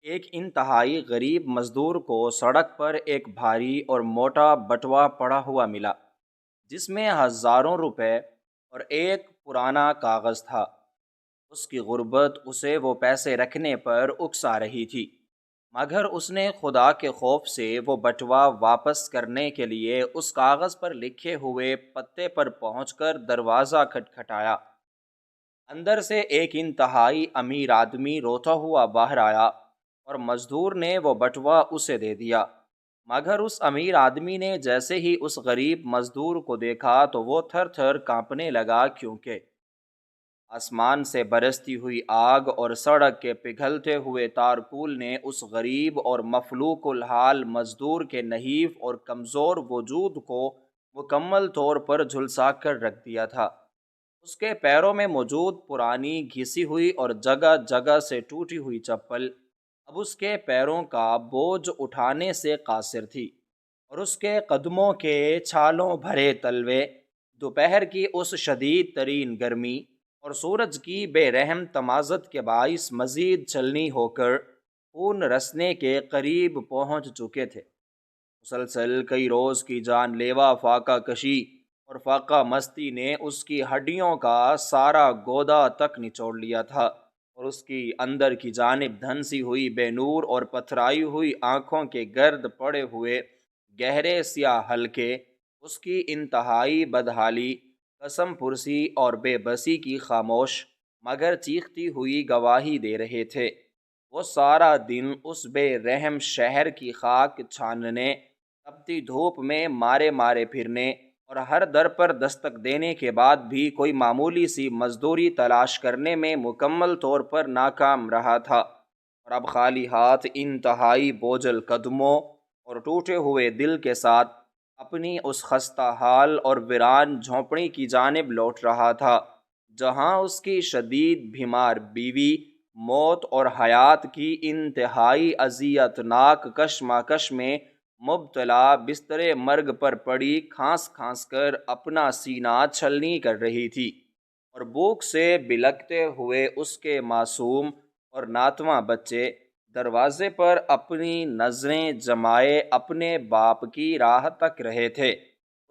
ایک انتہائی غریب مزدور کو سڑک پر ایک بھاری اور موٹا بٹوا پڑا ہوا ملا، جس میں ہزاروں روپے اور ایک پرانا کاغذ تھا۔ اس کی غربت اسے وہ پیسے رکھنے پر اکسا رہی تھی، مگر اس نے خدا کے خوف سے وہ بٹوا واپس کرنے کے لیے اس کاغذ پر لکھے ہوئے پتے پر پہنچ کر دروازہ کھٹکھٹایا۔ اندر سے ایک انتہائی امیر آدمی روتا ہوا باہر آیا اور مزدور نے وہ بٹوا اسے دے دیا، مگر اس امیر آدمی نے جیسے ہی اس غریب مزدور کو دیکھا تو وہ تھر تھر کانپنے لگا، کیونکہ آسمان سے برستی ہوئی آگ اور سڑک کے پگھلتے ہوئے تارکول نے اس غریب اور مفلوک الحال مزدور کے نحیف اور کمزور وجود کو مکمل طور پر جھلسا کر رکھ دیا تھا۔ اس کے پیروں میں موجود پرانی گھسی ہوئی اور جگہ جگہ سے ٹوٹی ہوئی چپل اب اس کے پیروں کا بوجھ اٹھانے سے قاصر تھی، اور اس کے قدموں کے چھالوں بھرے تلوے دوپہر کی اس شدید ترین گرمی اور سورج کی بے رحم تمازت کے باعث مزید چلنی ہو کر خون رسنے کے قریب پہنچ چکے تھے۔ مسلسل کئی روز کی جان لیوا فاقہ کشی اور فاقہ مستی نے اس کی ہڈیوں کا سارا گودا تک نچوڑ لیا تھا، اور اس کی اندر کی جانب دھنسی ہوئی بے نور اور پتھرائی ہوئی آنکھوں کے گرد پڑے ہوئے گہرے سیاہ حلقے اس کی انتہائی بدحالی، قسم پرسی اور بے بسی کی خاموش مگر چیختی ہوئی گواہی دے رہے تھے۔ وہ سارا دن اس بے رحم شہر کی خاک چھاننے، تپتی دھوپ میں مارے مارے پھرنے اور ہر در پر دستک دینے کے بعد بھی کوئی معمولی سی مزدوری تلاش کرنے میں مکمل طور پر ناکام رہا تھا، اور اب خالی ہاتھ، انتہائی بوجھل قدموں اور ٹوٹے ہوئے دل کے ساتھ اپنی اس خستہ حال اور ویران جھونپڑی کی جانب لوٹ رہا تھا، جہاں اس کی شدید بیمار بیوی موت اور حیات کی انتہائی اذیت ناک کشمکش میں مبتلا بستر مرگ پر پڑی کھانس کھانس کر اپنا سینہ چھلنی کر رہی تھی، اور بھوک سے بلکتے ہوئے اس کے معصوم اور ناتواں بچے دروازے پر اپنی نظریں جمائے اپنے باپ کی راہ تک رہے تھے۔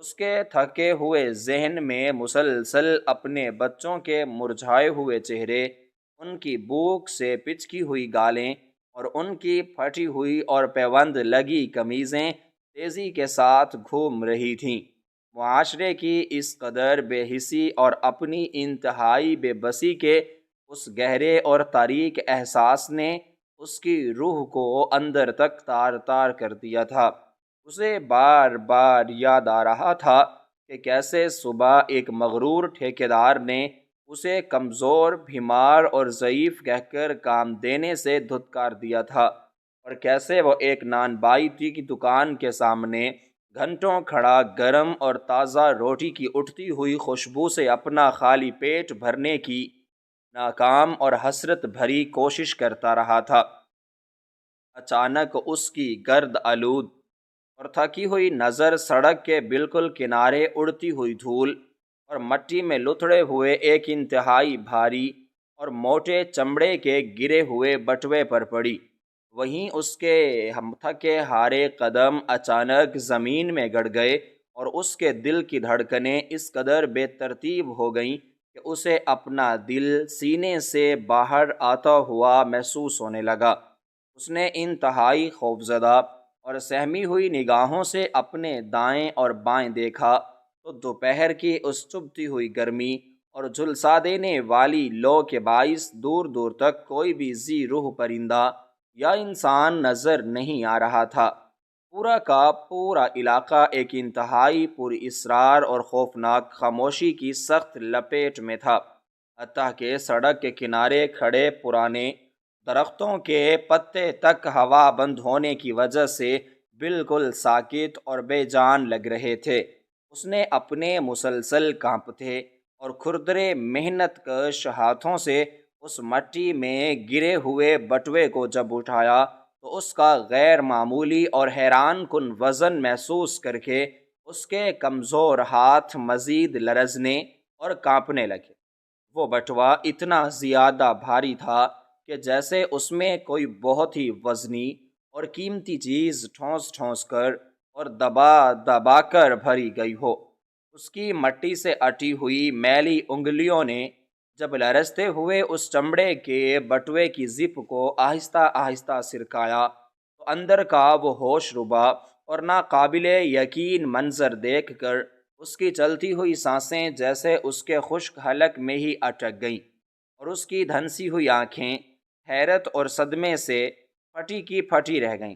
اس کے تھکے ہوئے ذہن میں مسلسل اپنے بچوں کے مرجھائے ہوئے چہرے، ان کی بھوک سے پچکی ہوئی گالیں اور ان کی پھٹی ہوئی اور پیوند لگی قمیضیں تیزی کے ساتھ گھوم رہی تھیں۔ معاشرے کی اس قدر بے حسی اور اپنی انتہائی بے بسی کے اس گہرے اور تاریک احساس نے اس کی روح کو اندر تک تار تار کر دیا تھا۔ اسے بار بار یاد آ رہا تھا کہ کیسے صبح ایک مغرور ٹھیکیدار نے اسے کمزور، بیمار اور ضعیف کہہ کر کام دینے سے دھتکار دیا تھا، اور کیسے وہ ایک نان بائی کی دکان کے سامنے گھنٹوں کھڑا گرم اور تازہ روٹی کی اٹھتی ہوئی خوشبو سے اپنا خالی پیٹ بھرنے کی ناکام اور حسرت بھری کوشش کرتا رہا تھا۔ اچانک اس کی گرد آلود اور تھکی ہوئی نظر سڑک کے بالکل کنارے اڑتی ہوئی دھول اور مٹی میں لتھڑے ہوئے ایک انتہائی بھاری اور موٹے چمڑے کے گرے ہوئے بٹوے پر پڑی۔ وہیں اس کے تھکے ہارے قدم اچانک زمین میں گڑ گئے، اور اس کے دل کی دھڑکنیں اس قدر بے ترتیب ہو گئیں کہ اسے اپنا دل سینے سے باہر آتا ہوا محسوس ہونے لگا۔ اس نے انتہائی خوفزدہ اور سہمی ہوئی نگاہوں سے اپنے دائیں اور بائیں دیکھا تو دوپہر کی اس چبھتی ہوئی گرمی اور جھلسا دینے والی لو کے باعث دور دور تک کوئی بھی ذی روح پرندہ یا انسان نظر نہیں آ رہا تھا۔ پورا کا پورا علاقہ ایک انتہائی پر اسرار اور خوفناک خاموشی کی سخت لپیٹ میں تھا، حتیٰ کہ سڑک کے کنارے کھڑے پرانے درختوں کے پتے تک ہوا بند ہونے کی وجہ سے بالکل ساکت اور بے جان لگ رہے تھے۔ اس نے اپنے مسلسل کانپتے اور کھردرے محنت کش ہاتھوں سے اس مٹی میں گرے ہوئے بٹوے کو جب اٹھایا تو اس کا غیر معمولی اور حیران کن وزن محسوس کر کے اس کے کمزور ہاتھ مزید لرزنے اور کانپنے لگے۔ وہ بٹوا اتنا زیادہ بھاری تھا کہ جیسے اس میں کوئی بہت ہی وزنی اور قیمتی چیز ٹھونس ٹھونس کر اور دبا دبا کر بھری گئی ہو۔ اس کی مٹی سے اٹی ہوئی میلی انگلیوں نے جب لرزتے ہوئے اس چمڑے کے بٹوے کی زپ کو آہستہ آہستہ سرکایا تو اندر کا وہ ہوش ربا اور ناقابل یقین منظر دیکھ کر اس کی چلتی ہوئی سانسیں جیسے اس کے خشک حلق میں ہی اٹک گئیں، اور اس کی دھنسی ہوئی آنکھیں حیرت اور صدمے سے پھٹی کی پھٹی رہ گئیں۔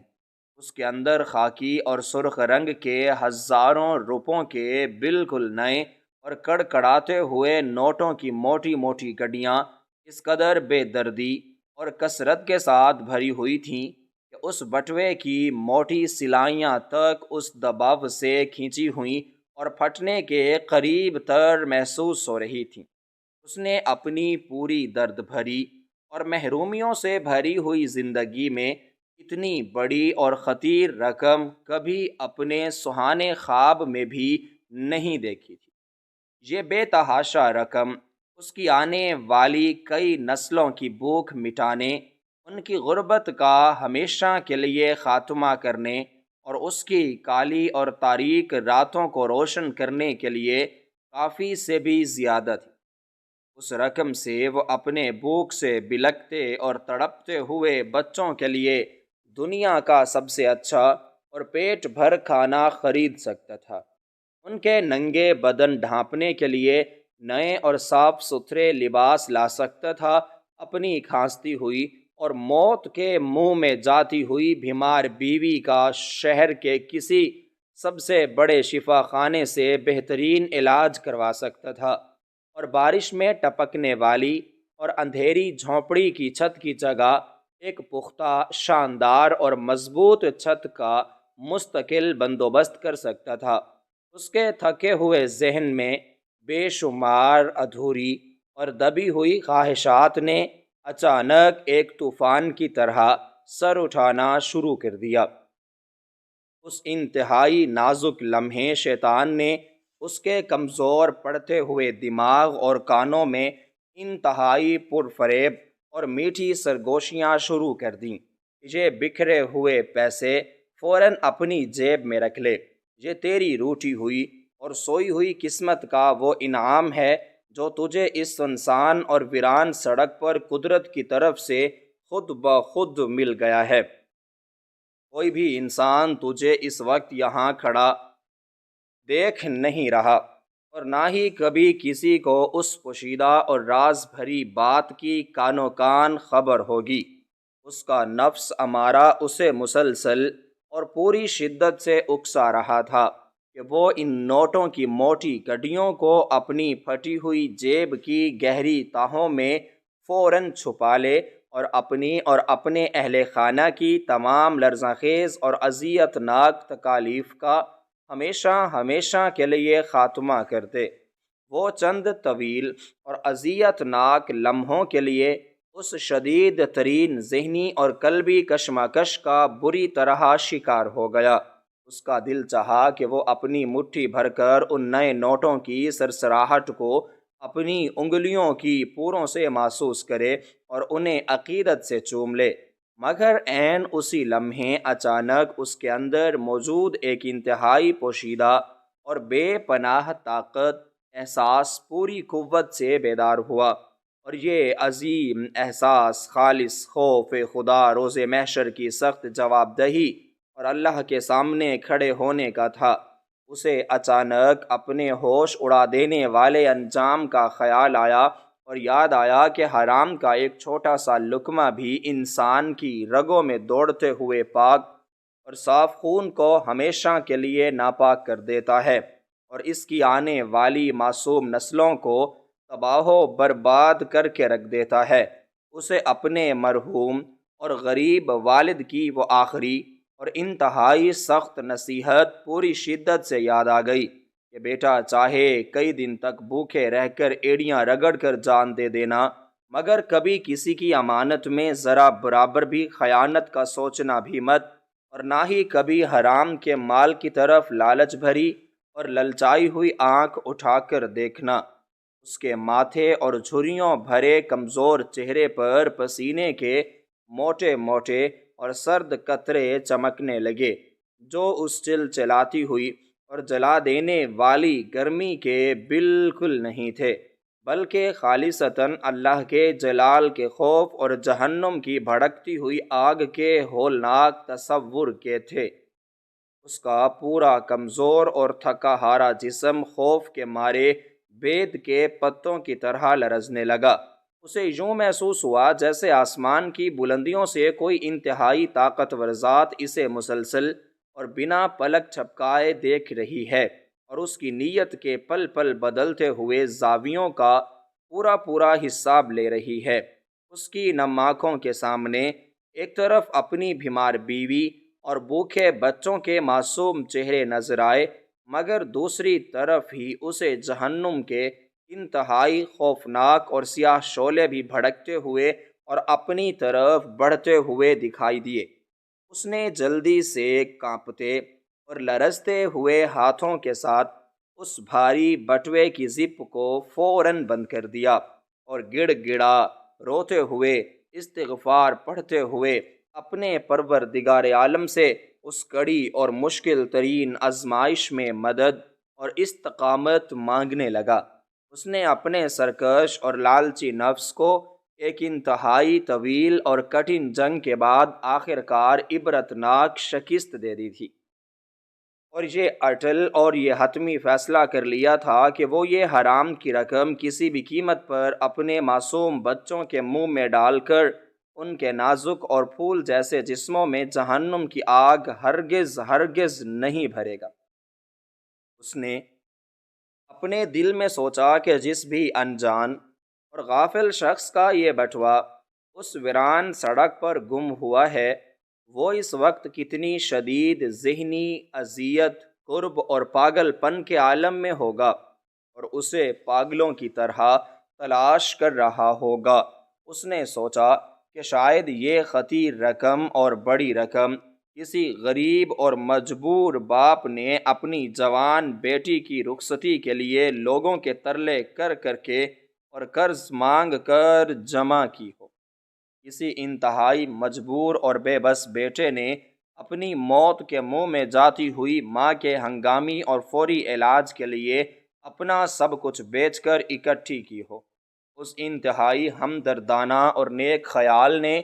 اس کے اندر خاکی اور سرخ رنگ کے ہزاروں روپوں کے بالکل نئے اور کڑکڑاتے ہوئے نوٹوں کی موٹی موٹی گڈیاں اس قدر بے دردی اور کثرت کے ساتھ بھری ہوئی تھیں کہ اس بٹوے کی موٹی سلائیاں تک اس دباو سے کھینچی ہوئیں اور پھٹنے کے قریب تر محسوس ہو رہی تھیں۔ اس نے اپنی پوری درد بھری اور محرومیوں سے بھری ہوئی زندگی میں اتنی بڑی اور خطیر رقم کبھی اپنے سہانے خواب میں بھی نہیں دیکھی تھی۔ یہ بے تحاشا رقم اس کی آنے والی کئی نسلوں کی بھوک مٹانے، ان کی غربت کا ہمیشہ کے لیے خاتمہ کرنے اور اس کی کالی اور تاریک راتوں کو روشن کرنے کے لیے کافی سے بھی زیادہ تھی۔ اس رقم سے وہ اپنے بھوک سے بلکتے اور تڑپتے ہوئے بچوں کے لیے دنیا کا سب سے اچھا اور پیٹ بھر کھانا خرید سکتا تھا، ان کے ننگے بدن ڈھانپنے کے لیے نئے اور صاف ستھرے لباس لا سکتا تھا، اپنی کھانستی ہوئی اور موت کے منہ میں جاتی ہوئی بیمار بیوی کا شہر کے کسی سب سے بڑے شفا خانے سے بہترین علاج کروا سکتا تھا، اور بارش میں ٹپکنے والی اور اندھیری جھونپڑی کی چھت کی جگہ ایک پختہ، شاندار اور مضبوط چھت کا مستقل بندوبست کر سکتا تھا۔ اس کے تھکے ہوئے ذہن میں بے شمار ادھوری اور دبی ہوئی خواہشات نے اچانک ایک طوفان کی طرح سر اٹھانا شروع کر دیا۔ اس انتہائی نازک لمحے شیطان نے اس کے کمزور پڑتے ہوئے دماغ اور کانوں میں انتہائی پرفریب اور میٹھی سرگوشیاں شروع کر دیں۔ یہ بکھرے ہوئے پیسے فوراً اپنی جیب میں رکھ لے، یہ تیری روٹھی ہوئی اور سوئی ہوئی قسمت کا وہ انعام ہے جو تجھے اس سنسان اور ویران سڑک پر قدرت کی طرف سے خود بخود مل گیا ہے۔ کوئی بھی انسان تجھے اس وقت یہاں کھڑا دیکھ نہیں رہا، اور نہ ہی کبھی کسی کو اس پوشیدہ اور راز بھری بات کی کانو کان خبر ہوگی۔ اس کا نفس امارہ اسے مسلسل اور پوری شدت سے اکسا رہا تھا کہ وہ ان نوٹوں کی موٹی گڈیوں کو اپنی پھٹی ہوئی جیب کی گہری تہوں میں فوراً چھپا لے اور اپنی اور اپنے اہل خانہ کی تمام لرزاں خیز اور اذیت ناک تکالیف کا ہمیشہ ہمیشہ کے لیے خاتمہ کر دے۔ وہ چند طویل اور اذیت ناک لمحوں کے لیے اس شدید ترین ذہنی اور قلبی کشمکش کا بری طرح شکار ہو گیا۔ اس کا دل چاہا کہ وہ اپنی مٹھی بھر کر ان نئے نوٹوں کی سرسراہٹ کو اپنی انگلیوں کی پوروں سے محسوس کرے اور انہیں عقیدت سے چوم لے، مگر عین اسی لمحے اچانک اس کے اندر موجود ایک انتہائی پوشیدہ اور بے پناہ طاقت احساس پوری قوت سے بیدار ہوا، اور یہ عظیم احساس خالص خوف خدا روز محشر کی سخت جواب دہی اور اللہ کے سامنے کھڑے ہونے کا تھا۔ اسے اچانک اپنے ہوش اڑا دینے والے انجام کا خیال آیا اور یاد آیا کہ حرام کا ایک چھوٹا سا لقمہ بھی انسان کی رگوں میں دوڑتے ہوئے پاک اور صاف خون کو ہمیشہ کے لیے ناپاک کر دیتا ہے، اور اس کی آنے والی معصوم نسلوں کو تباہ و برباد کر کے رکھ دیتا ہے۔ اسے اپنے مرحوم اور غریب والد کی وہ آخری اور انتہائی سخت نصیحت پوری شدت سے یاد آ گئی کہ بیٹا، چاہے کئی دن تک بھوکے رہ کر ایڑیاں رگڑ کر جان دے دینا، مگر کبھی کسی کی امانت میں ذرا برابر بھی خیانت کا سوچنا بھی مت، اور نہ ہی کبھی حرام کے مال کی طرف لالچ بھری اور للچائی ہوئی آنکھ اٹھا کر دیکھنا۔ اس کے ماتھے اور جھریوں بھرے کمزور چہرے پر پسینے کے موٹے موٹے اور سرد قطرے چمکنے لگے، جو اس چلچلاتی ہوئی اور جلا دینے والی گرمی کے بالکل نہیں تھے، بلکہ خالصتاً اللہ کے جلال کے خوف اور جہنم کی بھڑکتی ہوئی آگ کے ہولناک تصور کے تھے۔ اس کا پورا کمزور اور تھکا ہارا جسم خوف کے مارے بید کے پتوں کی طرح لرزنے لگا۔ اسے یوں محسوس ہوا جیسے آسمان کی بلندیوں سے کوئی انتہائی طاقتور ذات اسے مسلسل اور بنا پلک جھپکائے دیکھ رہی ہے، اور اس کی نیت کے پل پل بدلتے ہوئے زاویوں کا پورا پورا حساب لے رہی ہے۔ اس کی نم آنکھوں کے سامنے ایک طرف اپنی بیمار بیوی اور بھوکے بچوں کے معصوم چہرے نظر آئے، مگر دوسری طرف ہی اسے جہنم کے انتہائی خوفناک اور سیاہ شعلے بھی بھڑکتے ہوئے اور اپنی طرف بڑھتے ہوئے دکھائی دیے۔ اس نے جلدی سے کانپتے اور لرزتے ہوئے ہاتھوں کے ساتھ اس بھاری بٹوے کی زپ کو فوراً بند کر دیا، اور گڑ گڑا روتے ہوئے استغفار پڑھتے ہوئے اپنے پروردگار عالم سے اس کڑی اور مشکل ترین آزمائش میں مدد اور استقامت مانگنے لگا۔ اس نے اپنے سرکش اور لالچی نفس کو ایک انتہائی طویل اور کٹھن جنگ کے بعد آخرکار عبرتناک شکست دے دی تھی، اور یہ اٹل اور یہ حتمی فیصلہ کر لیا تھا کہ وہ یہ حرام کی رقم کسی بھی قیمت پر اپنے معصوم بچوں کے منہ میں ڈال کر ان کے نازک اور پھول جیسے جسموں میں جہنم کی آگ ہرگز ہرگز نہیں بھرے گا۔ اس نے اپنے دل میں سوچا کہ جس بھی انجان اور غافل شخص کا یہ بٹوا اس ویران سڑک پر گم ہوا ہے، وہ اس وقت کتنی شدید ذہنی اذیت، کرب اور پاگل پن کے عالم میں ہوگا، اور اسے پاگلوں کی طرح تلاش کر رہا ہوگا۔ اس نے سوچا کہ شاید یہ خطیر رقم اور بڑی رقم کسی غریب اور مجبور باپ نے اپنی جوان بیٹی کی رخصتی کے لیے لوگوں کے ترلے کر کر کے اور قرض مانگ کر جمع کی ہو۔ کسی انتہائی مجبور اور بے بس بیٹے نے اپنی موت کے منہ میں جاتی ہوئی ماں کے ہنگامی اور فوری علاج کے لیے اپنا سب کچھ بیچ کر اکٹھی کی ہو۔ اس انتہائی ہمدردانہ اور نیک خیال نے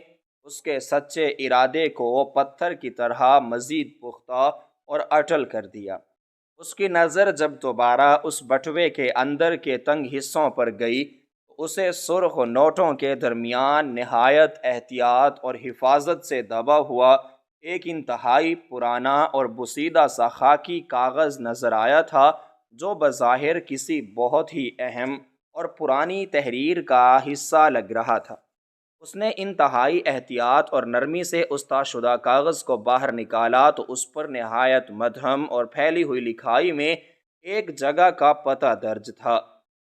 اس کے سچے ارادے کو پتھر کی طرح مزید پختہ اور اٹل کر دیا۔ اس کی نظر جب دوبارہ اس بٹوے کے اندر کے تنگ حصوں پر گئی تو اسے سرخ نوٹوں کے درمیان نہایت احتیاط اور حفاظت سے دبا ہوا ایک انتہائی پرانا اور بوسیدہ سا خاکی کاغذ نظر آیا تھا، جو بظاہر کسی بہت ہی اہم اور پرانی تحریر کا حصہ لگ رہا تھا۔ اس نے انتہائی احتیاط اور نرمی سے اس طے شدہ کاغذ کو باہر نکالا تو اس پر نہایت مدھم اور پھیلی ہوئی لکھائی میں ایک جگہ کا پتہ درج تھا۔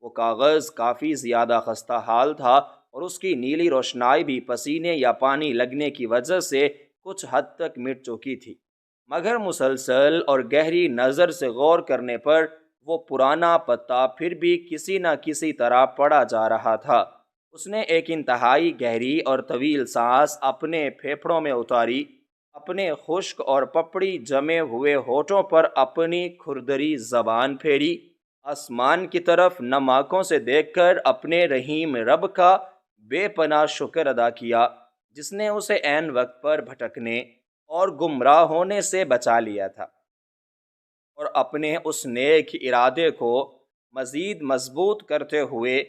وہ کاغذ کافی زیادہ خستہ حال تھا، اور اس کی نیلی روشنائی بھی پسینے یا پانی لگنے کی وجہ سے کچھ حد تک مٹ چکی تھی، مگر مسلسل اور گہری نظر سے غور کرنے پر وہ پرانا پتہ پھر بھی کسی نہ کسی طرح پڑھا جا رہا تھا۔ اس نے ایک انتہائی گہری اور طویل سانس اپنے پھیپھڑوں میں اتاری، اپنے خشک اور پپڑی جمے ہوئے ہونٹوں پر اپنی کھردری زبان پھیری، آسمان کی طرف نم آنکھوں سے دیکھ کر اپنے رحیم رب کا بے پناہ شکر ادا کیا، جس نے اسے عین وقت پر بھٹکنے اور گمراہ ہونے سے بچا لیا تھا، اور اپنے اس نیک ارادے کو مزید مضبوط کرتے ہوئے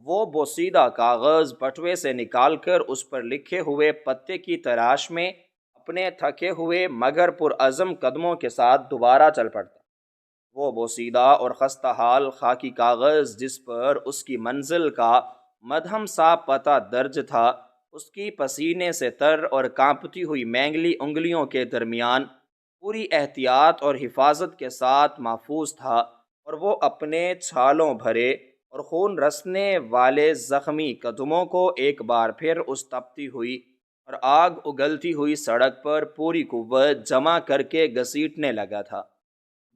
وہ بوسیدہ کاغذ بٹوے سے نکال کر اس پر لکھے ہوئے پتے کی تلاش میں اپنے تھکے ہوئے مگر پرعزم قدموں کے ساتھ دوبارہ چل پڑتا۔ وہ بوسیدہ اور خستہ حال خاکی کاغذ جس پر اس کی منزل کا مدھم سا پتہ درج تھا، اس کی پسینے سے تر اور کانپتی ہوئی مینگلی انگلیوں کے درمیان پوری احتیاط اور حفاظت کے ساتھ محفوظ تھا، اور وہ اپنے چھالوں بھرے اور خون رسنے والے زخمی قدموں کو ایک بار پھر اس تپتی ہوئی اور آگ اگلتی ہوئی سڑک پر پوری قوت جمع کر کے گھسیٹنے لگا تھا۔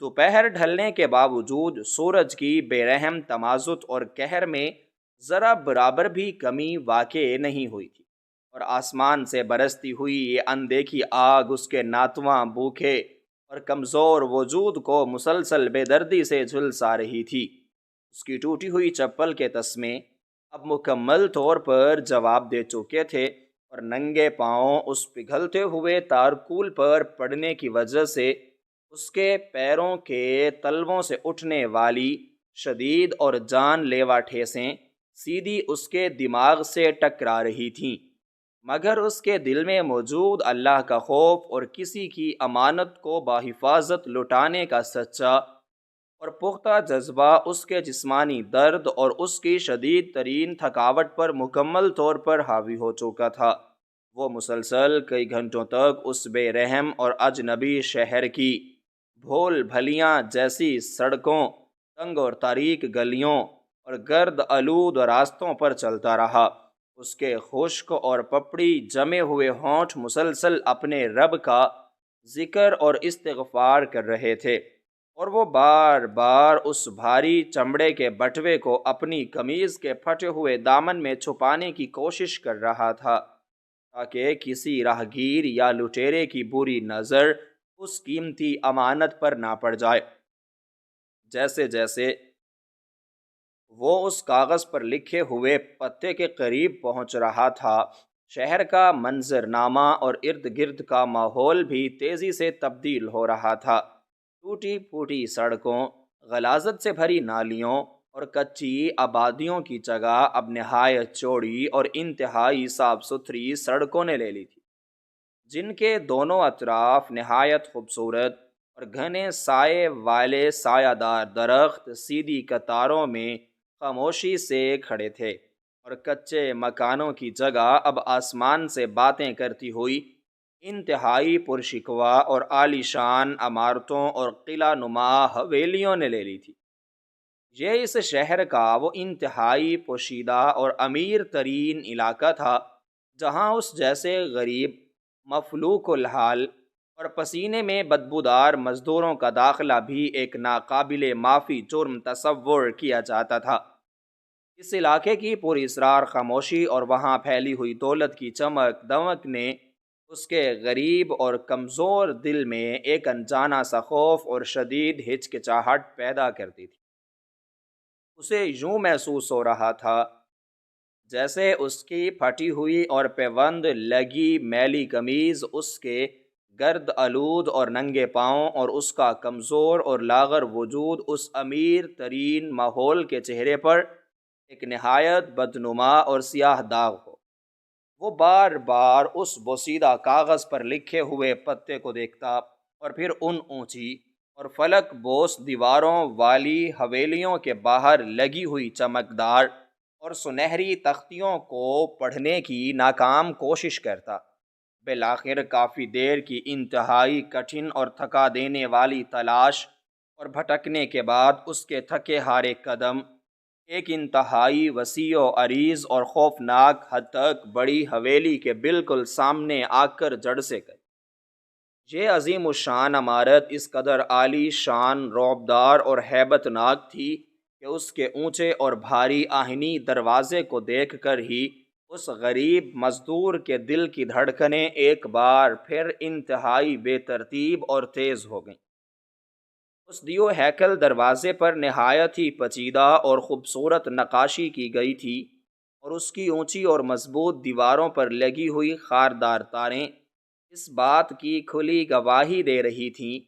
دوپہر ڈھلنے کے باوجود سورج کی بے رحم تمازت اور قہر میں ذرا برابر بھی کمی واقع نہیں ہوئی تھی، اور آسمان سے برستی ہوئی یہ اندیکھی آگ اس کے ناتواں، بھوکے اور کمزور وجود کو مسلسل بے دردی سے جھلسا رہی تھی۔ اس کی ٹوٹی ہوئی چپل کے تسمے اب مکمل طور پر جواب دے چکے تھے، اور ننگے پاؤں اس پگھلتے ہوئے تارکول پر پڑنے کی وجہ سے اس کے پیروں کے تلووں سے اٹھنے والی شدید اور جان لیوا ٹھیسیں سیدھی اس کے دماغ سے ٹکرا رہی تھیں، مگر اس کے دل میں موجود اللہ کا خوف اور کسی کی امانت کو بحفاظت لٹانے کا سچا اور پختہ جذبہ اس کے جسمانی درد اور اس کی شدید ترین تھکاوٹ پر مکمل طور پر حاوی ہو چکا تھا۔ وہ مسلسل کئی گھنٹوں تک اس بے رحم اور اجنبی شہر کی بھول بھلیاں جیسی سڑکوں، تنگ اور تاریک گلیوں اور گرد آلود راستوں پر چلتا رہا۔ اس کے خشک اور پپڑی جمے ہوئے ہونٹ مسلسل اپنے رب کا ذکر اور استغفار کر رہے تھے، اور وہ بار بار اس بھاری چمڑے کے بٹوے کو اپنی قمیض کے پھٹے ہوئے دامن میں چھپانے کی کوشش کر رہا تھا، تاکہ کسی راہگیر یا لٹیرے کی بری نظر اس قیمتی امانت پر نہ پڑ جائے۔ جیسے جیسے وہ اس کاغذ پر لکھے ہوئے پتے کے قریب پہنچ رہا تھا، شہر کا منظرنامہ اور ارد گرد کا ماحول بھی تیزی سے تبدیل ہو رہا تھا۔ ٹوٹی پھوٹی سڑکوں، غلاظت سے بھری نالیوں اور کچی آبادیوں کی جگہ اب نہایت چوڑی اور انتہائی صاف ستھری سڑکوں نے لے لی تھی، جن کے دونوں اطراف نہایت خوبصورت اور گھنے سائے والے سایہ دار درخت سیدھی قطاروں میں خاموشی سے کھڑے تھے، اور کچے مکانوں کی جگہ اب آسمان سے باتیں کرتی ہوئی انتہائی پرشکوہ اور عالی شان عمارتوں اور قلعہ نما حویلیوں نے لے لی تھی۔ یہ اس شہر کا وہ انتہائی پوشیدہ اور امیر ترین علاقہ تھا جہاں اس جیسے غریب، مفلوک الحال اور پسینے میں بدبودار مزدوروں کا داخلہ بھی ایک ناقابل معافی جرم تصور کیا جاتا تھا۔ اس علاقے کی پراسرار خاموشی اور وہاں پھیلی ہوئی دولت کی چمک دمک نے اس کے غریب اور کمزور دل میں ایک انجانہ سا خوف اور شدید ہچکچاہٹ پیدا کر دی تھی۔ اسے یوں محسوس ہو رہا تھا جیسے اس کی پھٹی ہوئی اور پیوند لگی میلی قمیض اس کے گرد آلود اور ننگے پاؤں اور اس کا کمزور اور لاغر وجود اس امیر ترین ماحول کے چہرے پر ایک نہایت بدنما اور سیاہ داغ ہو۔ وہ بار بار اس بوسیدہ کاغذ پر لکھے ہوئے پتے کو دیکھتا، اور پھر ان اونچی اور فلک بوس دیواروں والی حویلیوں کے باہر لگی ہوئی چمکدار اور سنہری تختیوں کو پڑھنے کی ناکام کوشش کرتا۔ بالآخر کافی دیر کی انتہائی کٹھن اور تھکا دینے والی تلاش اور بھٹکنے کے بعد اس کے تھکے ہارے قدم ایک انتہائی وسیع و عریض اور خوفناک حد تک بڑی حویلی کے بالکل سامنے آ کر جڑ سے گئے۔ یہ عظیم الشان عمارت اس قدر عالی شان، رعبدار اور ہیبت ناک تھی کہ اس کے اونچے اور بھاری آہنی دروازے کو دیکھ کر ہی اس غریب مزدور کے دل کی دھڑکنیں ایک بار پھر انتہائی بے ترتیب اور تیز ہو گئیں۔ اس دیو ہیکل دروازے پر نہایت ہی پیچیدہ اور خوبصورت نقاشی کی گئی تھی، اور اس کی اونچی اور مضبوط دیواروں پر لگی ہوئی خاردار تاریں اس بات کی کھلی گواہی دے رہی تھیں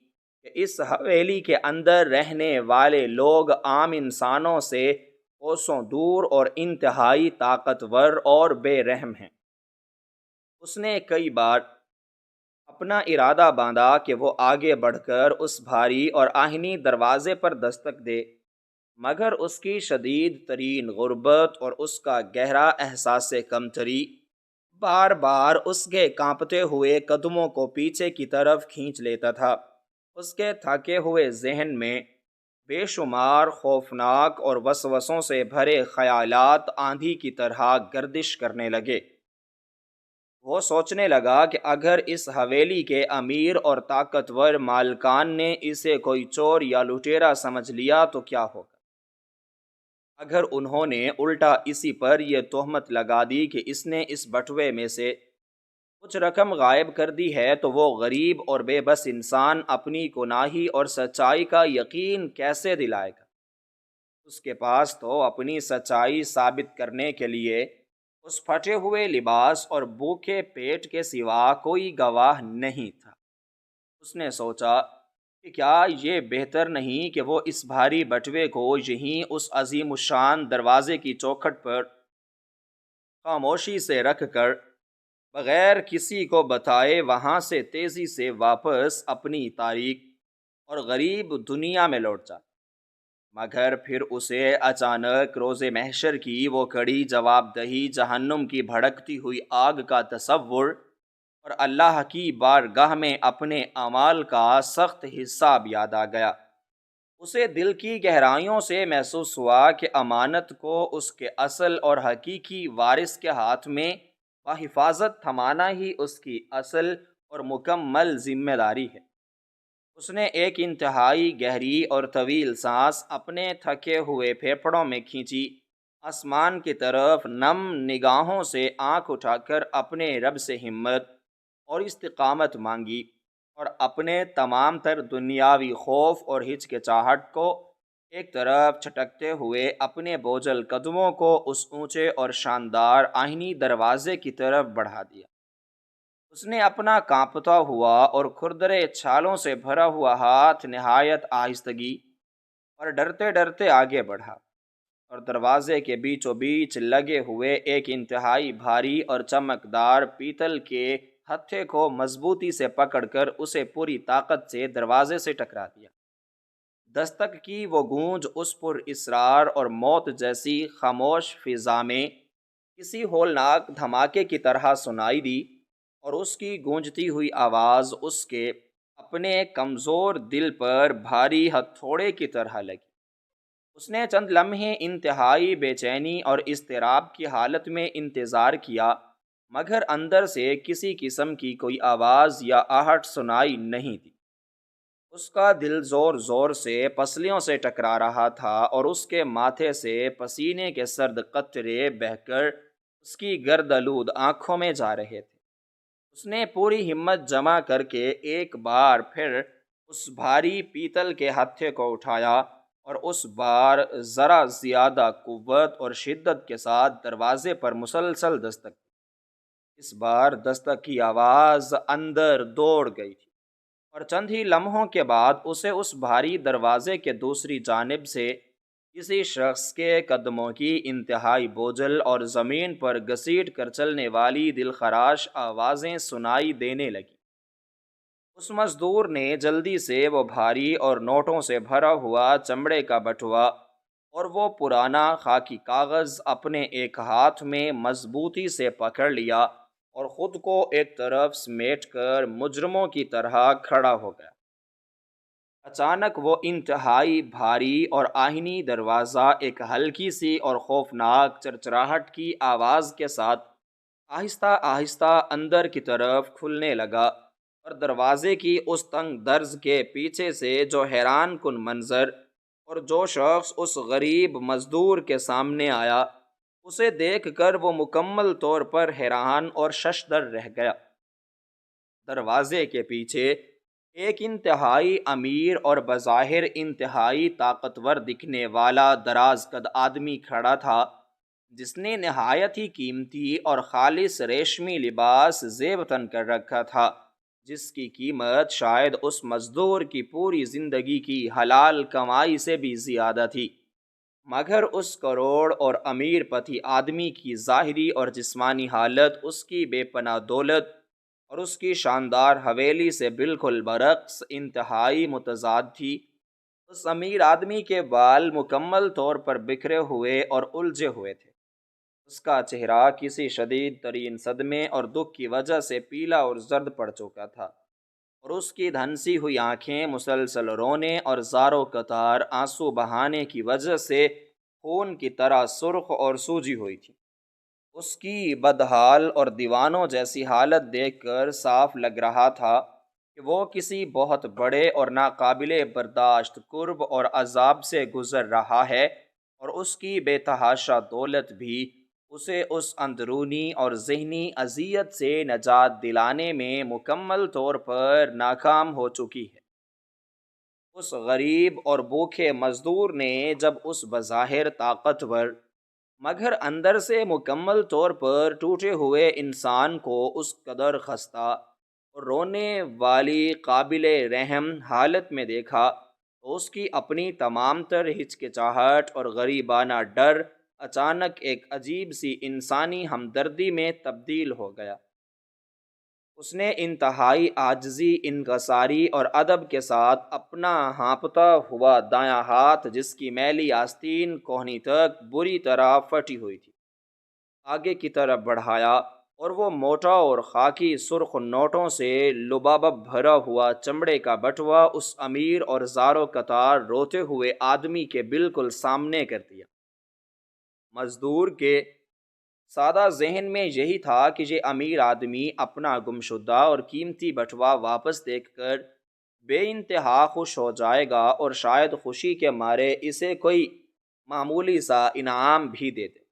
کہ اس حویلی کے اندر رہنے والے لوگ عام انسانوں سے کوسوں دور اور انتہائی طاقتور اور بے رحم ہیں۔ اس نے کئی بار اپنا ارادہ باندھا کہ وہ آگے بڑھ کر اس بھاری اور آہنی دروازے پر دستک دے، مگر اس کی شدید ترین غربت اور اس کا گہرا احساس کمتری بار بار اس کے کانپتے ہوئے قدموں کو پیچھے کی طرف کھینچ لیتا تھا۔ اس کے تھکے ہوئے ذہن میں بے شمار خوفناک اور وسوسوں سے بھرے خیالات آندھی کی طرح گردش کرنے لگے۔ وہ سوچنے لگا کہ اگر اس حویلی کے امیر اور طاقتور مالکان نے اسے کوئی چور یا لٹیرا سمجھ لیا تو کیا ہوگا۔ اگر انہوں نے الٹا اسی پر یہ تہمت لگا دی کہ اس نے اس بٹوے میں سے کچھ رقم غائب کر دی ہے، تو وہ غریب اور بے بس انسان اپنی گناہی اور سچائی کا یقین کیسے دلائے گا؟ اس کے پاس تو اپنی سچائی ثابت کرنے کے لیے اس پھٹے ہوئے لباس اور بھوکے پیٹ کے سوا کوئی گواہ نہیں تھا۔ اس نے سوچا کہ کیا یہ بہتر نہیں کہ وہ اس بھاری بٹوے کو یہیں اس عظیم الشان دروازے کی چوکھٹ پر خاموشی سے رکھ کر بغیر کسی کو بتائے وہاں سے تیزی سے واپس اپنی تاریک اور غریب دنیا میں لوٹ جائے، مگر پھر اسے اچانک روز محشر کی وہ کڑی جواب دہی، جہنم کی بھڑکتی ہوئی آگ کا تصور اور اللہ کی بارگاہ میں اپنے اعمال کا سخت حساب یاد آ گیا۔ اسے دل کی گہرائیوں سے محسوس ہوا کہ امانت کو اس کے اصل اور حقیقی وارث کے ہاتھ میں بحفاظت تھمانا ہی اس کی اصل اور مکمل ذمہ داری ہے۔ اس نے ایک انتہائی گہری اور طویل سانس اپنے تھکے ہوئے پھیپھڑوں میں کھینچی، آسمان کی طرف نم نگاہوں سے آنکھ اٹھا کر اپنے رب سے ہمت اور استقامت مانگی، اور اپنے تمام تر دنیاوی خوف اور ہچکچاہٹ کو ایک طرف چھٹکتے ہوئے اپنے بوجھل قدموں کو اس اونچے اور شاندار آہنی دروازے کی طرف بڑھا دیا۔ اس نے اپنا کانپتا ہوا اور کھردرے چھالوں سے بھرا ہوا ہاتھ نہایت آہستگی اور ڈرتے ڈرتے آگے بڑھا، اور دروازے کے بیچوں بیچ لگے ہوئے ایک انتہائی بھاری اور چمکدار پیتل کے ہتھے کو مضبوطی سے پکڑ کر اسے پوری طاقت سے دروازے سے ٹکرا دیا۔ دستک کی وہ گونج اس پر اسرار اور موت جیسی خاموش فضا میں کسی ہولناک دھماکے کی طرح سنائی دی، اور اس کی گونجتی ہوئی آواز اس کے اپنے کمزور دل پر بھاری ہتھوڑے کی طرح لگی۔ اس نے چند لمحے انتہائی بے چینی اور اضطراب کی حالت میں انتظار کیا، مگر اندر سے کسی قسم کی کوئی آواز یا آہٹ سنائی نہیں دی۔ اس کا دل زور زور سے پسلیوں سے ٹکرا رہا تھا، اور اس کے ماتھے سے پسینے کے سرد قطرے بہہ کر اس کی گردآلود آنکھوں میں جا رہے تھے۔ اس نے پوری ہمت جمع کر کے ایک بار پھر اس بھاری پیتل کے ہتھے کو اٹھایا، اور اس بار ذرا زیادہ قوت اور شدت کے ساتھ دروازے پر مسلسل دستک دی۔ اس بار دستک کی آواز اندر دوڑ گئی تھی، اور چند ہی لمحوں کے بعد اسے اس بھاری دروازے کے دوسری جانب سے کسی شخص کے قدموں کی انتہائی بوجھل اور زمین پر گھسیٹ کر چلنے والی دلخراش آوازیں سنائی دینے لگی۔ اس مزدور نے جلدی سے وہ بھاری اور نوٹوں سے بھرا ہوا چمڑے کا بٹوا اور وہ پرانا خاکی کاغذ اپنے ایک ہاتھ میں مضبوطی سے پکڑ لیا، اور خود کو ایک طرف سمیٹ کر مجرموں کی طرح کھڑا ہو گیا۔ اچانک وہ انتہائی بھاری اور آہنی دروازہ ایک ہلکی سی اور خوفناک چرچراہٹ کی آواز کے ساتھ آہستہ آہستہ اندر کی طرف کھلنے لگا، اور دروازے کی اس تنگ درز کے پیچھے سے جو حیران کن منظر اور جو شخص اس غریب مزدور کے سامنے آیا، اسے دیکھ کر وہ مکمل طور پر حیران اور ششدر رہ گیا۔ دروازے کے پیچھے ایک انتہائی امیر اور بظاہر انتہائی طاقتور دکھنے والا دراز قد آدمی کھڑا تھا، جس نے نہایت ہی قیمتی اور خالص ریشمی لباس زیب تن کر رکھا تھا، جس کی قیمت شاید اس مزدور کی پوری زندگی کی حلال کمائی سے بھی زیادہ تھی، مگر اس کروڑ اور امیر پتی آدمی کی ظاہری اور جسمانی حالت اس کی بے پناہ دولت اور اس کی شاندار حویلی سے بالکل برعکس انتہائی متضاد تھی۔ اس امیر آدمی کے بال مکمل طور پر بکھرے ہوئے اور الجھے ہوئے تھے۔ اس کا چہرہ کسی شدید ترین صدمے اور دکھ کی وجہ سے پیلا اور زرد پڑ چکا تھا، اور اس کی دھنسی ہوئی آنکھیں مسلسل رونے اور زاروں قطار آنسو بہانے کی وجہ سے خون کی طرح سرخ اور سوجی ہوئی تھیں۔ اس کی بدحال اور دیوانوں جیسی حالت دیکھ کر صاف لگ رہا تھا کہ وہ کسی بہت بڑے اور ناقابل برداشت کرب اور عذاب سے گزر رہا ہے، اور اس کی بے تحاشا دولت بھی اسے اس اندرونی اور ذہنی اذیت سے نجات دلانے میں مکمل طور پر ناکام ہو چکی ہے۔ اس غریب اور بھوکے مزدور نے جب اس بظاہر طاقتور مگر اندر سے مکمل طور پر ٹوٹے ہوئے انسان کو اس قدر خستہ اور رونے والی قابل رحم حالت میں دیکھا تو اس کی اپنی تمام تر ہچکچاہٹ اور غریبانہ ڈر اچانک ایک عجیب سی انسانی ہمدردی میں تبدیل ہو گیا۔ اس نے انتہائی عاجزی، انکساری اور ادب کے ساتھ اپنا ہانپتا ہوا دایاں ہاتھ، جس کی میلی آستین کوہنی تک بری طرح پھٹی ہوئی تھی، آگے کی طرف بڑھایا، اور وہ موٹا اور خاکی سرخ نوٹوں سے لبابب بھرا ہوا چمڑے کا بٹوا اس امیر اور زارو قطار روتے ہوئے آدمی کے بالکل سامنے کر دیا۔ مزدور کے سادہ ذہن میں یہی تھا کہ یہ امیر آدمی اپنا گمشدہ اور قیمتی بٹوا واپس دیکھ کر بے انتہا خوش ہو جائے گا، اور شاید خوشی کے مارے اسے کوئی معمولی سا انعام بھی دے دے۔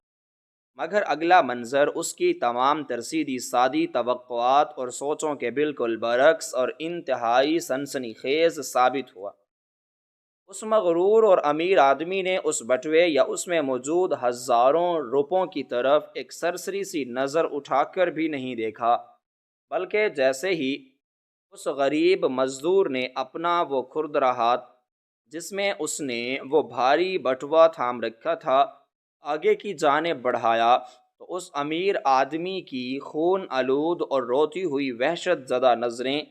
مگر اگلا منظر اس کی تمام ترسیدی سادی توقعات اور سوچوں کے بالکل برعکس اور انتہائی سنسنی خیز ثابت ہوا۔ اس مغرور اور امیر آدمی نے اس بٹوے یا اس میں موجود ہزاروں روپوں کی طرف ایک سرسری سی نظر اٹھا کر بھی نہیں دیکھا، بلکہ جیسے ہی اس غریب مزدور نے اپنا وہ کھردرا ہاتھ، جس میں اس نے وہ بھاری بٹوا تھام رکھا تھا، آگے کی جانب بڑھایا، تو اس امیر آدمی کی خون آلود اور روتی ہوئی وحشت زدہ نظریں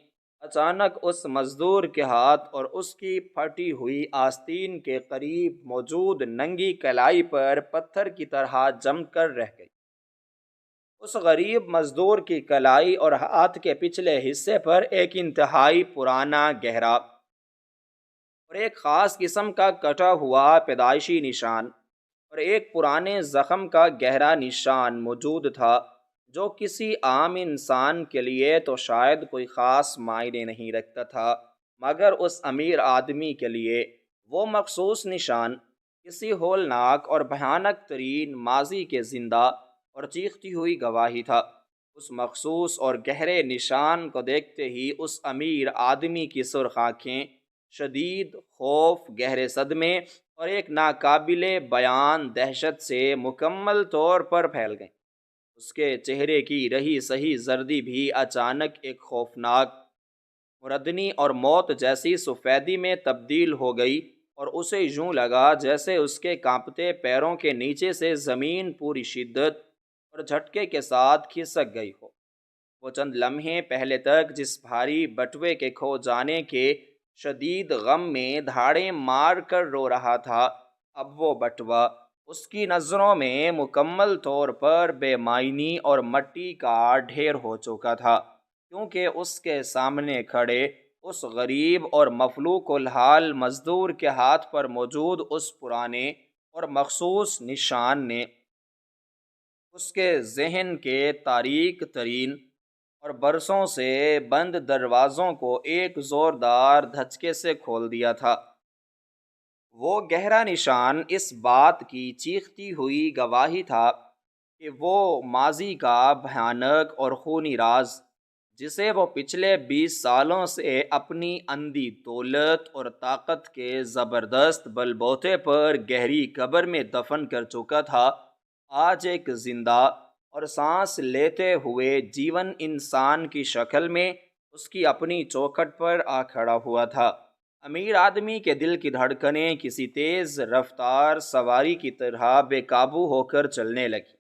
اچانک اس مزدور کے ہاتھ اور اس کی پھٹی ہوئی آستین کے قریب موجود ننگی کلائی پر پتھر کی طرح جم کر رہ گئی۔ اس غریب مزدور کی کلائی اور ہاتھ کے پچھلے حصے پر ایک انتہائی پرانا، گہرا اور ایک خاص قسم کا کٹا ہوا پیدائشی نشان اور ایک پرانے زخم کا گہرا نشان موجود تھا، جو کسی عام انسان کے لیے تو شاید کوئی خاص معنی نہیں رکھتا تھا، مگر اس امیر آدمی کے لیے وہ مخصوص نشان کسی ہولناک اور بھیانک ترین ماضی کے زندہ اور چیختی ہوئی گواہی تھا۔ اس مخصوص اور گہرے نشان کو دیکھتے ہی اس امیر آدمی کی سرخ آنکھیں شدید خوف، گہرے صدمے اور ایک ناقابل بیان دہشت سے مکمل طور پر پھیل گئیں۔ اس کے چہرے کی رہی سہی زردی بھی اچانک ایک خوفناک، مردنی اور موت جیسی سفیدی میں تبدیل ہو گئی، اور اسے یوں لگا جیسے اس کے کانپتے پیروں کے نیچے سے زمین پوری شدت اور جھٹکے کے ساتھ کھسک گئی ہو۔ وہ چند لمحے پہلے تک جس بھاری بٹوے کے کھو جانے کے شدید غم میں دھاڑیں مار کر رو رہا تھا، اب وہ بٹوا اس کی نظروں میں مکمل طور پر بے معنی اور مٹی کا ڈھیر ہو چکا تھا، کیونکہ اس کے سامنے کھڑے اس غریب اور مفلوک الحال مزدور کے ہاتھ پر موجود اس پرانے اور مخصوص نشان نے اس کے ذہن کے تاریک ترین اور برسوں سے بند دروازوں کو ایک زوردار دھچکے سے کھول دیا تھا۔ وہ گہرا نشان اس بات کی چیختی ہوئی گواہی تھا کہ وہ ماضی کا بھیانک اور خونی راز، جسے وہ پچھلے 20 سالوں سے اپنی اندھی دولت اور طاقت کے زبردست بل بوتے پر گہری قبر میں دفن کر چکا تھا، آج ایک زندہ اور سانس لیتے ہوئے جیون انسان کی شکل میں اس کی اپنی چوکھٹ پر آ کھڑا ہوا تھا۔ امیر آدمی کے دل کی دھڑکنیں کسی تیز رفتار سواری کی طرح بے قابو ہو کر چلنے لگی۔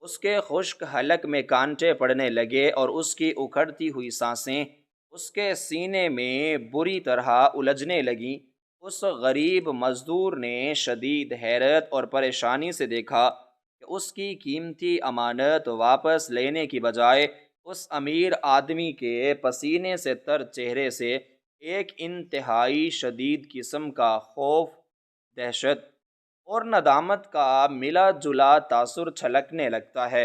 اس کے خشک حلق میں کانٹے پڑنے لگے، اور اس کی اکھڑتی ہوئی سانسیں اس کے سینے میں بری طرح الجھنے لگیں۔ اس غریب مزدور نے شدید حیرت اور پریشانی سے دیکھا کہ اس کی قیمتی امانت واپس لینے کی بجائے اس امیر آدمی کے پسینے سے تر چہرے سے ایک انتہائی شدید قسم کا خوف، دہشت اور ندامت کا ملا جلا تاثر چھلکنے لگتا ہے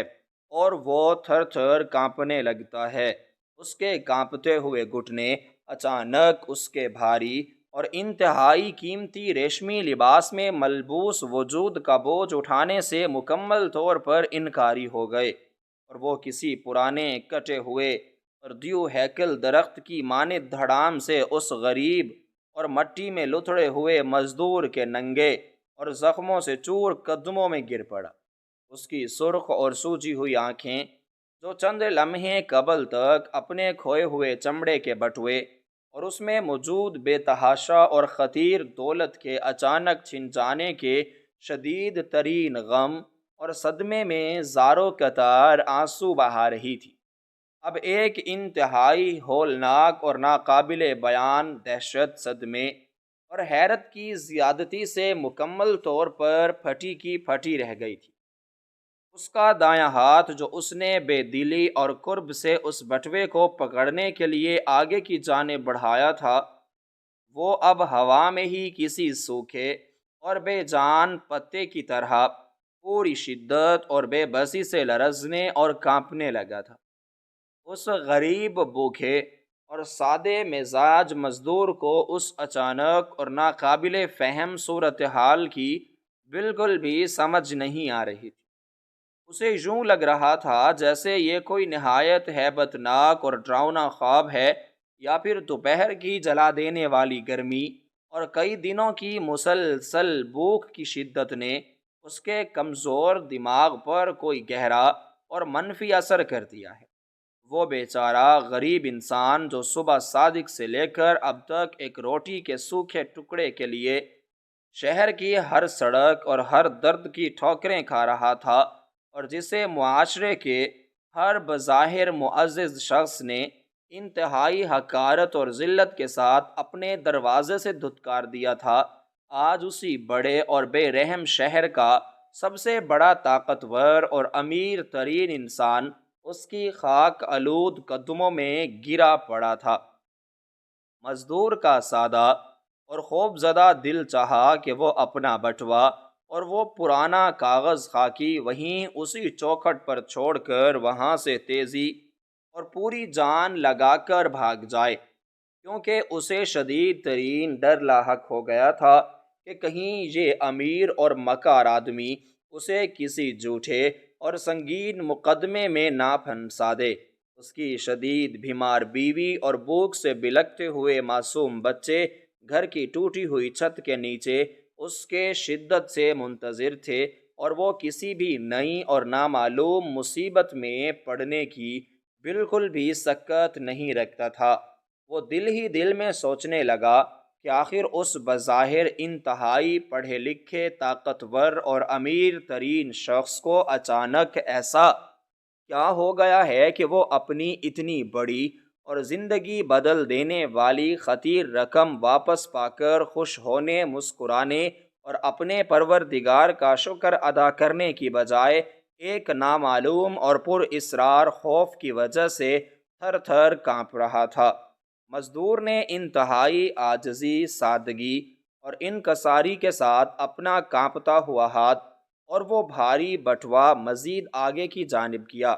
اور وہ تھر تھر کانپنے لگتا ہے۔ اس کے کانپتے ہوئے گھٹنے اچانک اس کے بھاری اور انتہائی قیمتی ریشمی لباس میں ملبوس وجود کا بوجھ اٹھانے سے مکمل طور پر انکاری ہو گئے، اور وہ کسی پرانے کٹے ہوئے اور دیو ہیکل درخت کی مانند دھڑام سے اس غریب اور مٹی میں لتڑے ہوئے مزدور کے ننگے اور زخموں سے چور قدموں میں گر پڑا۔ اس کی سرخ اور سوجی ہوئی آنکھیں، جو چند لمحے قبل تک اپنے کھوئے ہوئے چمڑے کے بٹوے اور اس میں موجود بے تحاشا اور خطیر دولت کے اچانک چھن جانے کے شدید ترین غم اور صدمے میں زاروں قطار آنسو بہا رہی تھی، اب ایک انتہائی ہولناک اور ناقابل بیان دہشت، صدمے اور حیرت کی زیادتی سے مکمل طور پر پھٹی کی پھٹی رہ گئی تھی۔ اس کا دایاں ہاتھ، جو اس نے بے دلی اور قرب سے اس بٹوے کو پکڑنے کے لیے آگے کی جانب بڑھایا تھا، وہ اب ہوا میں ہی کسی سوکھے اور بے جان پتے کی طرح پوری شدت اور بے بسی سے لرزنے اور کانپنے لگا تھا۔ اس غریب، بھوکے اور سادے مزاج مزدور کو اس اچانک اور ناقابل فہم صورتحال کی بالکل بھی سمجھ نہیں آ رہی تھی۔ اسے یوں لگ رہا تھا جیسے یہ کوئی نہایت ہیبت ناک اور ڈراؤنا خواب ہے، یا پھر دوپہر کی جلا دینے والی گرمی اور کئی دنوں کی مسلسل بھوک کی شدت نے اس کے کمزور دماغ پر کوئی گہرا اور منفی اثر کر دیا ہے۔ وہ بیچارہ غریب انسان، جو صبح صادق سے لے کر اب تک ایک روٹی کے سوکھے ٹکڑے کے لیے شہر کی ہر سڑک اور ہر درد کی ٹھوکریں کھا رہا تھا، اور جسے معاشرے کے ہر بظاہر معزز شخص نے انتہائی حقارت اور ذلت کے ساتھ اپنے دروازے سے دھتکار دیا تھا، آج اسی بڑے اور بے رحم شہر کا سب سے بڑا طاقتور اور امیر ترین انسان اس کی خاک آلود قدموں میں گرا پڑا تھا۔ مزدور کا سادہ اور خوف زدہ دل چاہا کہ وہ اپنا بٹوا اور وہ پرانا کاغذ خاکی وہیں اسی چوکھٹ پر چھوڑ کر وہاں سے تیزی اور پوری جان لگا کر بھاگ جائے، کیونکہ اسے شدید ترین ڈر لاحق ہو گیا تھا کہ کہیں یہ امیر اور مکار آدمی اسے کسی جھوٹے اور سنگین مقدمے میں نہ پھنسا دے۔ اس کی شدید بیمار بیوی اور بھوک سے بلکتے ہوئے معصوم بچے گھر کی ٹوٹی ہوئی چھت کے نیچے اس کے شدت سے منتظر تھے، اور وہ کسی بھی نئی اور نامعلوم مصیبت میں پڑنے کی بالکل بھی سکت نہیں رکھتا تھا۔ وہ دل ہی دل میں سوچنے لگا کہ آخر اس بظاہر انتہائی پڑھے لکھے، طاقتور اور امیر ترین شخص کو اچانک ایسا کیا ہو گیا ہے کہ وہ اپنی اتنی بڑی اور زندگی بدل دینے والی خطیر رقم واپس پا کر خوش ہونے، مسکرانے اور اپنے پروردگار کا شکر ادا کرنے کی بجائے ایک نامعلوم اور پر اسرار خوف کی وجہ سے تھر تھر کانپ رہا تھا۔ مزدور نے انتہائی عاجزی، سادگی اور انکساری کے ساتھ اپنا کانپتا ہوا ہاتھ اور وہ بھاری بٹوا مزید آگے کی جانب کیا،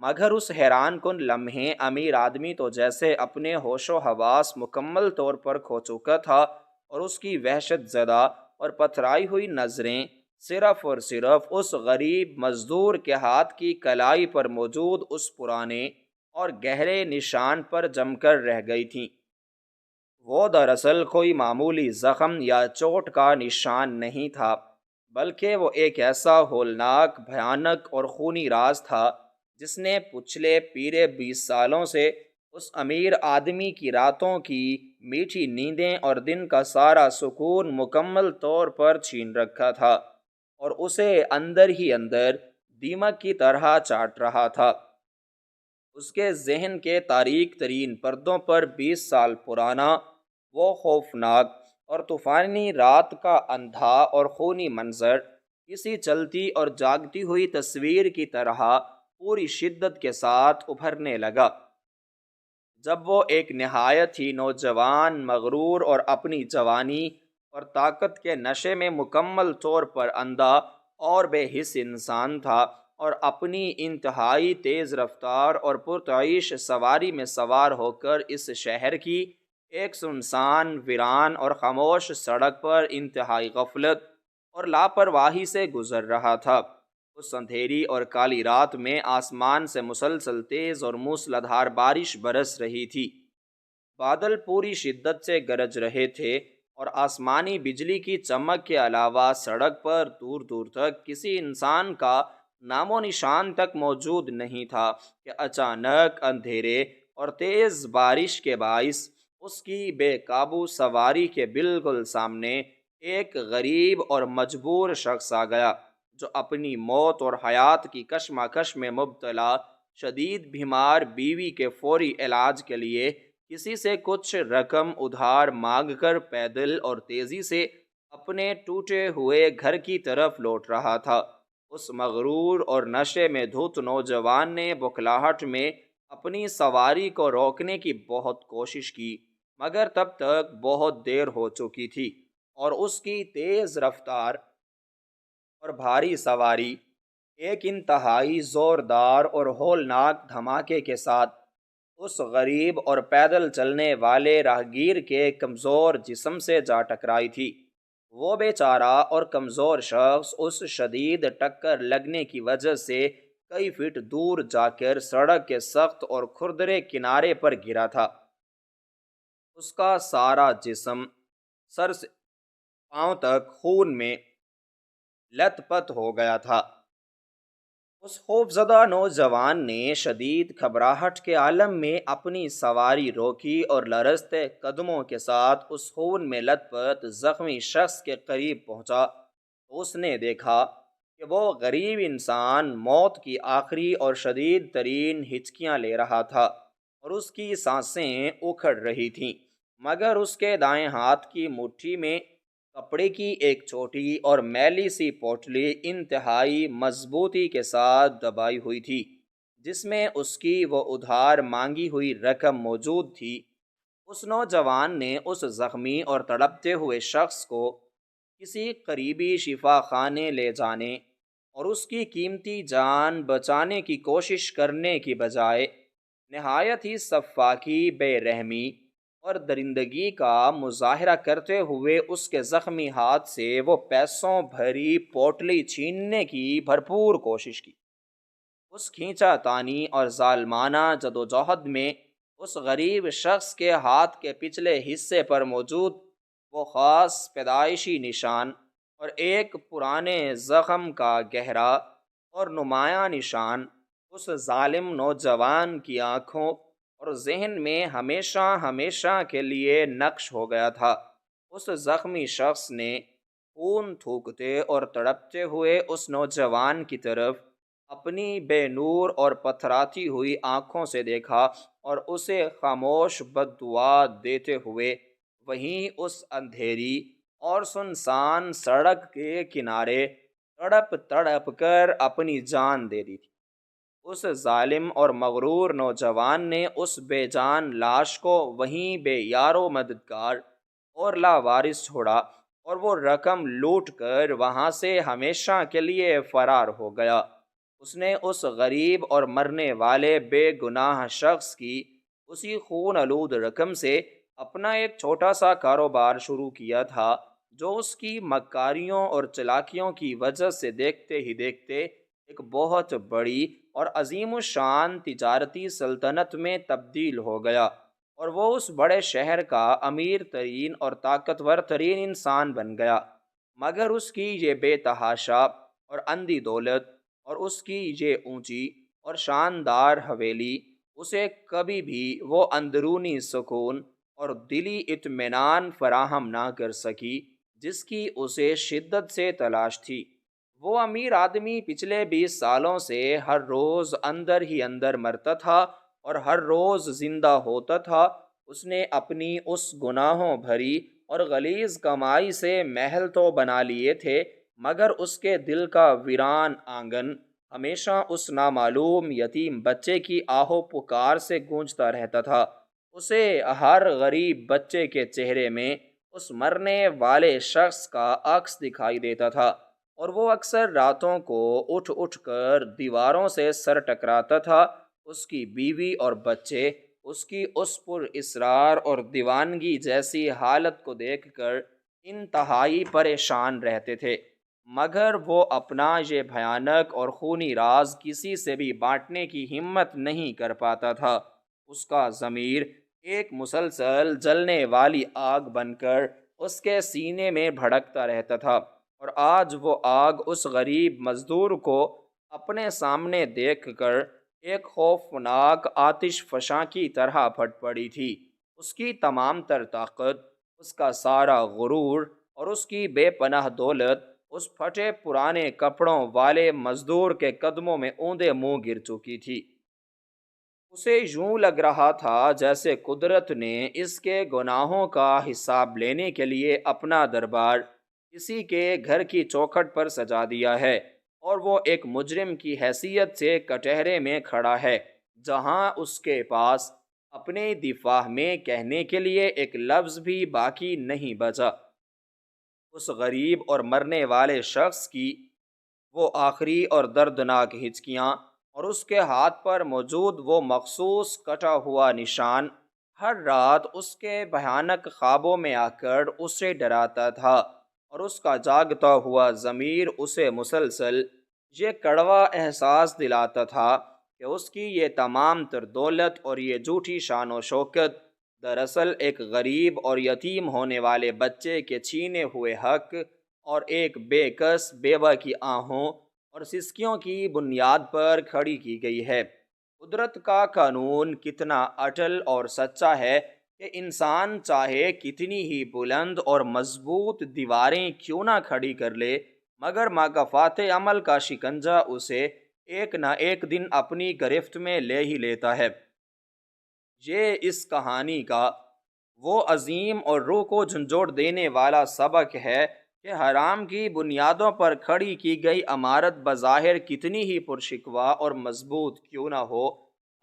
مگر اس حیران کن لمحے امیر آدمی تو جیسے اپنے ہوش و حواس مکمل طور پر کھو چکا تھا، اور اس کی وحشت زدہ اور پتھرائی ہوئی نظریں صرف اور صرف اس غریب مزدور کے ہاتھ کی کلائی پر موجود اس پرانے اور گہرے نشان پر جم کر رہ گئی تھیں۔ وہ دراصل کوئی معمولی زخم یا چوٹ کا نشان نہیں تھا، بلکہ وہ ایک ایسا ہولناک، بھیانک اور خونی راز تھا جس نے پچھلے پیرے 20 سالوں سے اس امیر آدمی کی راتوں کی میٹھی نیندیں اور دن کا سارا سکون مکمل طور پر چھین رکھا تھا، اور اسے اندر ہی اندر دیمک کی طرح چاٹ رہا تھا۔ اس کے ذہن کے تاریک ترین پردوں پر 20 سال پرانا وہ خوفناک اور طوفانی رات کا اندھا اور خونی منظر کسی چلتی اور جاگتی ہوئی تصویر کی طرح پوری شدت کے ساتھ ابھرنے لگا۔ جب وہ ایک نہایت ہی نوجوان، مغرور اور اپنی جوانی اور طاقت کے نشے میں مکمل طور پر اندھا اور بے حس انسان تھا، اور اپنی انتہائی تیز رفتار اور پرتعیش سواری میں سوار ہو کر اس شہر کی ایک سنسان، ویران اور خاموش سڑک پر انتہائی غفلت اور لاپرواہی سے گزر رہا تھا۔ اس اندھیری اور کالی رات میں آسمان سے مسلسل تیز اور موسلا دھار بارش برس رہی تھی۔ بادل پوری شدت سے گرج رہے تھے، اور آسمانی بجلی کی چمک کے علاوہ سڑک پر دور دور تک کسی انسان کا نام و نشان تک موجود نہیں تھا کہ اچانک اندھیرے اور تیز بارش کے باعث اس کی بے قابو سواری کے بالکل سامنے ایک غریب اور مجبور شخص آ گیا، جو اپنی موت اور حیات کی کشمکش میں مبتلا شدید بیمار بیوی کے فوری علاج کے لیے کسی سے کچھ رقم ادھار مانگ کر پیدل اور تیزی سے اپنے ٹوٹے ہوئے گھر کی طرف لوٹ رہا تھا۔ اس مغرور اور نشے میں دھت نوجوان نے بکھلاہٹ میں اپنی سواری کو روکنے کی بہت کوشش کی، مگر تب تک بہت دیر ہو چکی تھی، اور اس کی تیز رفتار اور بھاری سواری ایک انتہائی زوردار اور ہولناک دھماکے کے ساتھ اس غریب اور پیدل چلنے والے راہگیر کے کمزور جسم سے جا ٹکرائی تھی۔ وہ بیچارہ اور کمزور شخص اس شدید ٹکر لگنے کی وجہ سے کئی فٹ دور جا کر سڑک کے سخت اور کھردرے کنارے پر گرا تھا۔ اس کا سارا جسم سر سے پاؤں تک خون میں لت پت ہو گیا تھا۔ اس خوفزدہ نوجوان نے شدید گھبراہٹ کے عالم میں اپنی سواری روکی اور لرزتے قدموں کے ساتھ اس خون میں لت پت زخمی شخص کے قریب پہنچا تو اس نے دیکھا کہ وہ غریب انسان موت کی آخری اور شدید ترین ہچکیاں لے رہا تھا، اور اس کی سانسیں اکھڑ رہی تھیں، مگر اس کے دائیں ہاتھ کی مٹھی میں کپڑے کی ایک چھوٹی اور میلی سی پوٹلی انتہائی مضبوطی کے ساتھ دبائی ہوئی تھی، جس میں اس کی وہ ادھار مانگی ہوئی رقم موجود تھی۔ اس نوجوان نے اس زخمی اور تڑپتے ہوئے شخص کو کسی قریبی شفا خانے لے جانے اور اس کی قیمتی جان بچانے کی کوشش کرنے کی بجائے نہایت ہی سفاکی، بے رحمی اور درندگی کا مظاہرہ کرتے ہوئے اس کے زخمی ہاتھ سے وہ پیسوں بھری پوٹلی چھیننے کی بھرپور کوشش کی۔ اس کھینچا تانی اور ظالمانہ جدوجہد میں اس غریب شخص کے ہاتھ کے پچھلے حصے پر موجود وہ خاص پیدائشی نشان اور ایک پرانے زخم کا گہرا اور نمایاں نشان اس ظالم نوجوان کی آنکھوں اور ذہن میں ہمیشہ ہمیشہ کے لیے نقش ہو گیا تھا۔ اس زخمی شخص نے خون تھوکتے اور تڑپتے ہوئے اس نوجوان کی طرف اپنی بے نور اور پتھراتی ہوئی آنکھوں سے دیکھا، اور اسے خاموش بد دعا دیتے ہوئے وہیں اس اندھیری اور سنسان سڑک کے کنارے تڑپ تڑپ کر اپنی جان دے دی تھی۔ اس ظالم اور مغرور نوجوان نے اس بے جان لاش کو وہیں بے یار و مددگار اور لاوارث چھوڑا، اور وہ رقم لوٹ کر وہاں سے ہمیشہ کے لیے فرار ہو گیا۔ اس نے اس غریب اور مرنے والے بے گناہ شخص کی اسی خون آلود رقم سے اپنا ایک چھوٹا سا کاروبار شروع کیا تھا، جو اس کی مکاریوں اور چلاکیوں کی وجہ سے دیکھتے ہی دیکھتے ایک بہت بڑی اور عظیم الشان تجارتی سلطنت میں تبدیل ہو گیا، اور وہ اس بڑے شہر کا امیر ترین اور طاقتور ترین انسان بن گیا۔ مگر اس کی یہ بے تحاشا اور اندھی دولت اور اس کی یہ اونچی اور شاندار حویلی اسے کبھی بھی وہ اندرونی سکون اور دلی اطمینان فراہم نہ کر سکی جس کی اسے شدت سے تلاش تھی۔ وہ امیر آدمی پچھلے 20 سالوں سے ہر روز اندر ہی اندر مرتا تھا اور ہر روز زندہ ہوتا تھا۔ اس نے اپنی اس گناہوں بھری اور غلیظ کمائی سے محل تو بنا لیے تھے، مگر اس کے دل کا ویران آنگن ہمیشہ اس نامعلوم یتیم بچے کی آہو پکار سے گونجتا رہتا تھا۔ اسے ہر غریب بچے کے چہرے میں اس مرنے والے شخص کا عکس دکھائی دیتا تھا، اور وہ اکثر راتوں کو اٹھ اٹھ کر دیواروں سے سر ٹکراتا تھا۔ اس کی بیوی اور بچے اس کی اس پر اصرار اور دیوانگی جیسی حالت کو دیکھ کر انتہائی پریشان رہتے تھے، مگر وہ اپنا یہ بھیانک اور خونی راز کسی سے بھی بانٹنے کی ہمت نہیں کر پاتا تھا۔ اس کا ضمیر ایک مسلسل جلنے والی آگ بن کر اس کے سینے میں بھڑکتا رہتا تھا، اور آج وہ آگ اس غریب مزدور کو اپنے سامنے دیکھ کر ایک خوفناک آتش فشاں کی طرح پھٹ پڑی تھی۔ اس کی تمام تر طاقت، اس کا سارا غرور اور اس کی بے پناہ دولت اس پھٹے پرانے کپڑوں والے مزدور کے قدموں میں اوندے منہ گر چکی تھی۔ اسے یوں لگ رہا تھا جیسے قدرت نے اس کے گناہوں کا حساب لینے کے لیے اپنا دربار کسی کے گھر کی چوکھٹ پر سجا دیا ہے، اور وہ ایک مجرم کی حیثیت سے کٹہرے میں کھڑا ہے، جہاں اس کے پاس اپنے دفاع میں کہنے کے لیے ایک لفظ بھی باقی نہیں بچا۔ اس غریب اور مرنے والے شخص کی وہ آخری اور دردناک ہچکیاں اور اس کے ہاتھ پر موجود وہ مخصوص کٹا ہوا نشان ہر رات اس کے بھیانک خوابوں میں آ کر اسے ڈراتا تھا، اور اس کا جاگتا ہوا ضمیر اسے مسلسل یہ کڑوا احساس دلاتا تھا کہ اس کی یہ تمام تر دولت اور یہ جھوٹی شان و شوکت دراصل ایک غریب اور یتیم ہونے والے بچے کے چھینے ہوئے حق اور ایک بے کس بیوہ کی آہوں اور سسکیوں کی بنیاد پر کھڑی کی گئی ہے۔ قدرت کا قانون کتنا اٹل اور سچا ہے کہ انسان چاہے کتنی ہی بلند اور مضبوط دیواریں کیوں نہ کھڑی کر لے، مگر مکافات عمل کا شکنجہ اسے ایک نہ ایک دن اپنی گرفت میں لے ہی لیتا ہے۔ یہ اس کہانی کا وہ عظیم اور روح کو جھنجھوڑ دینے والا سبق ہے کہ حرام کی بنیادوں پر کھڑی کی گئی عمارت بظاہر کتنی ہی پرشکوہ اور مضبوط کیوں نہ ہو،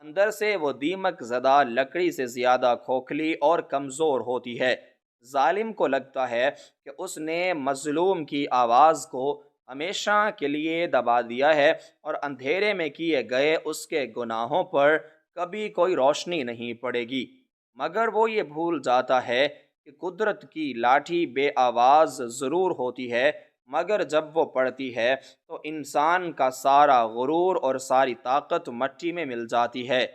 اندر سے وہ دیمک زدہ لکڑی سے زیادہ کھوکھلی اور کمزور ہوتی ہے۔ ظالم کو لگتا ہے کہ اس نے مظلوم کی آواز کو ہمیشہ کے لیے دبا دیا ہے، اور اندھیرے میں کیے گئے اس کے گناہوں پر کبھی کوئی روشنی نہیں پڑے گی، مگر وہ یہ بھول جاتا ہے کہ قدرت کی لاٹھی بے آواز ضرور ہوتی ہے، مگر جب وہ پڑتی ہے تو انسان کا سارا غرور اور ساری طاقت مٹی میں مل جاتی ہے۔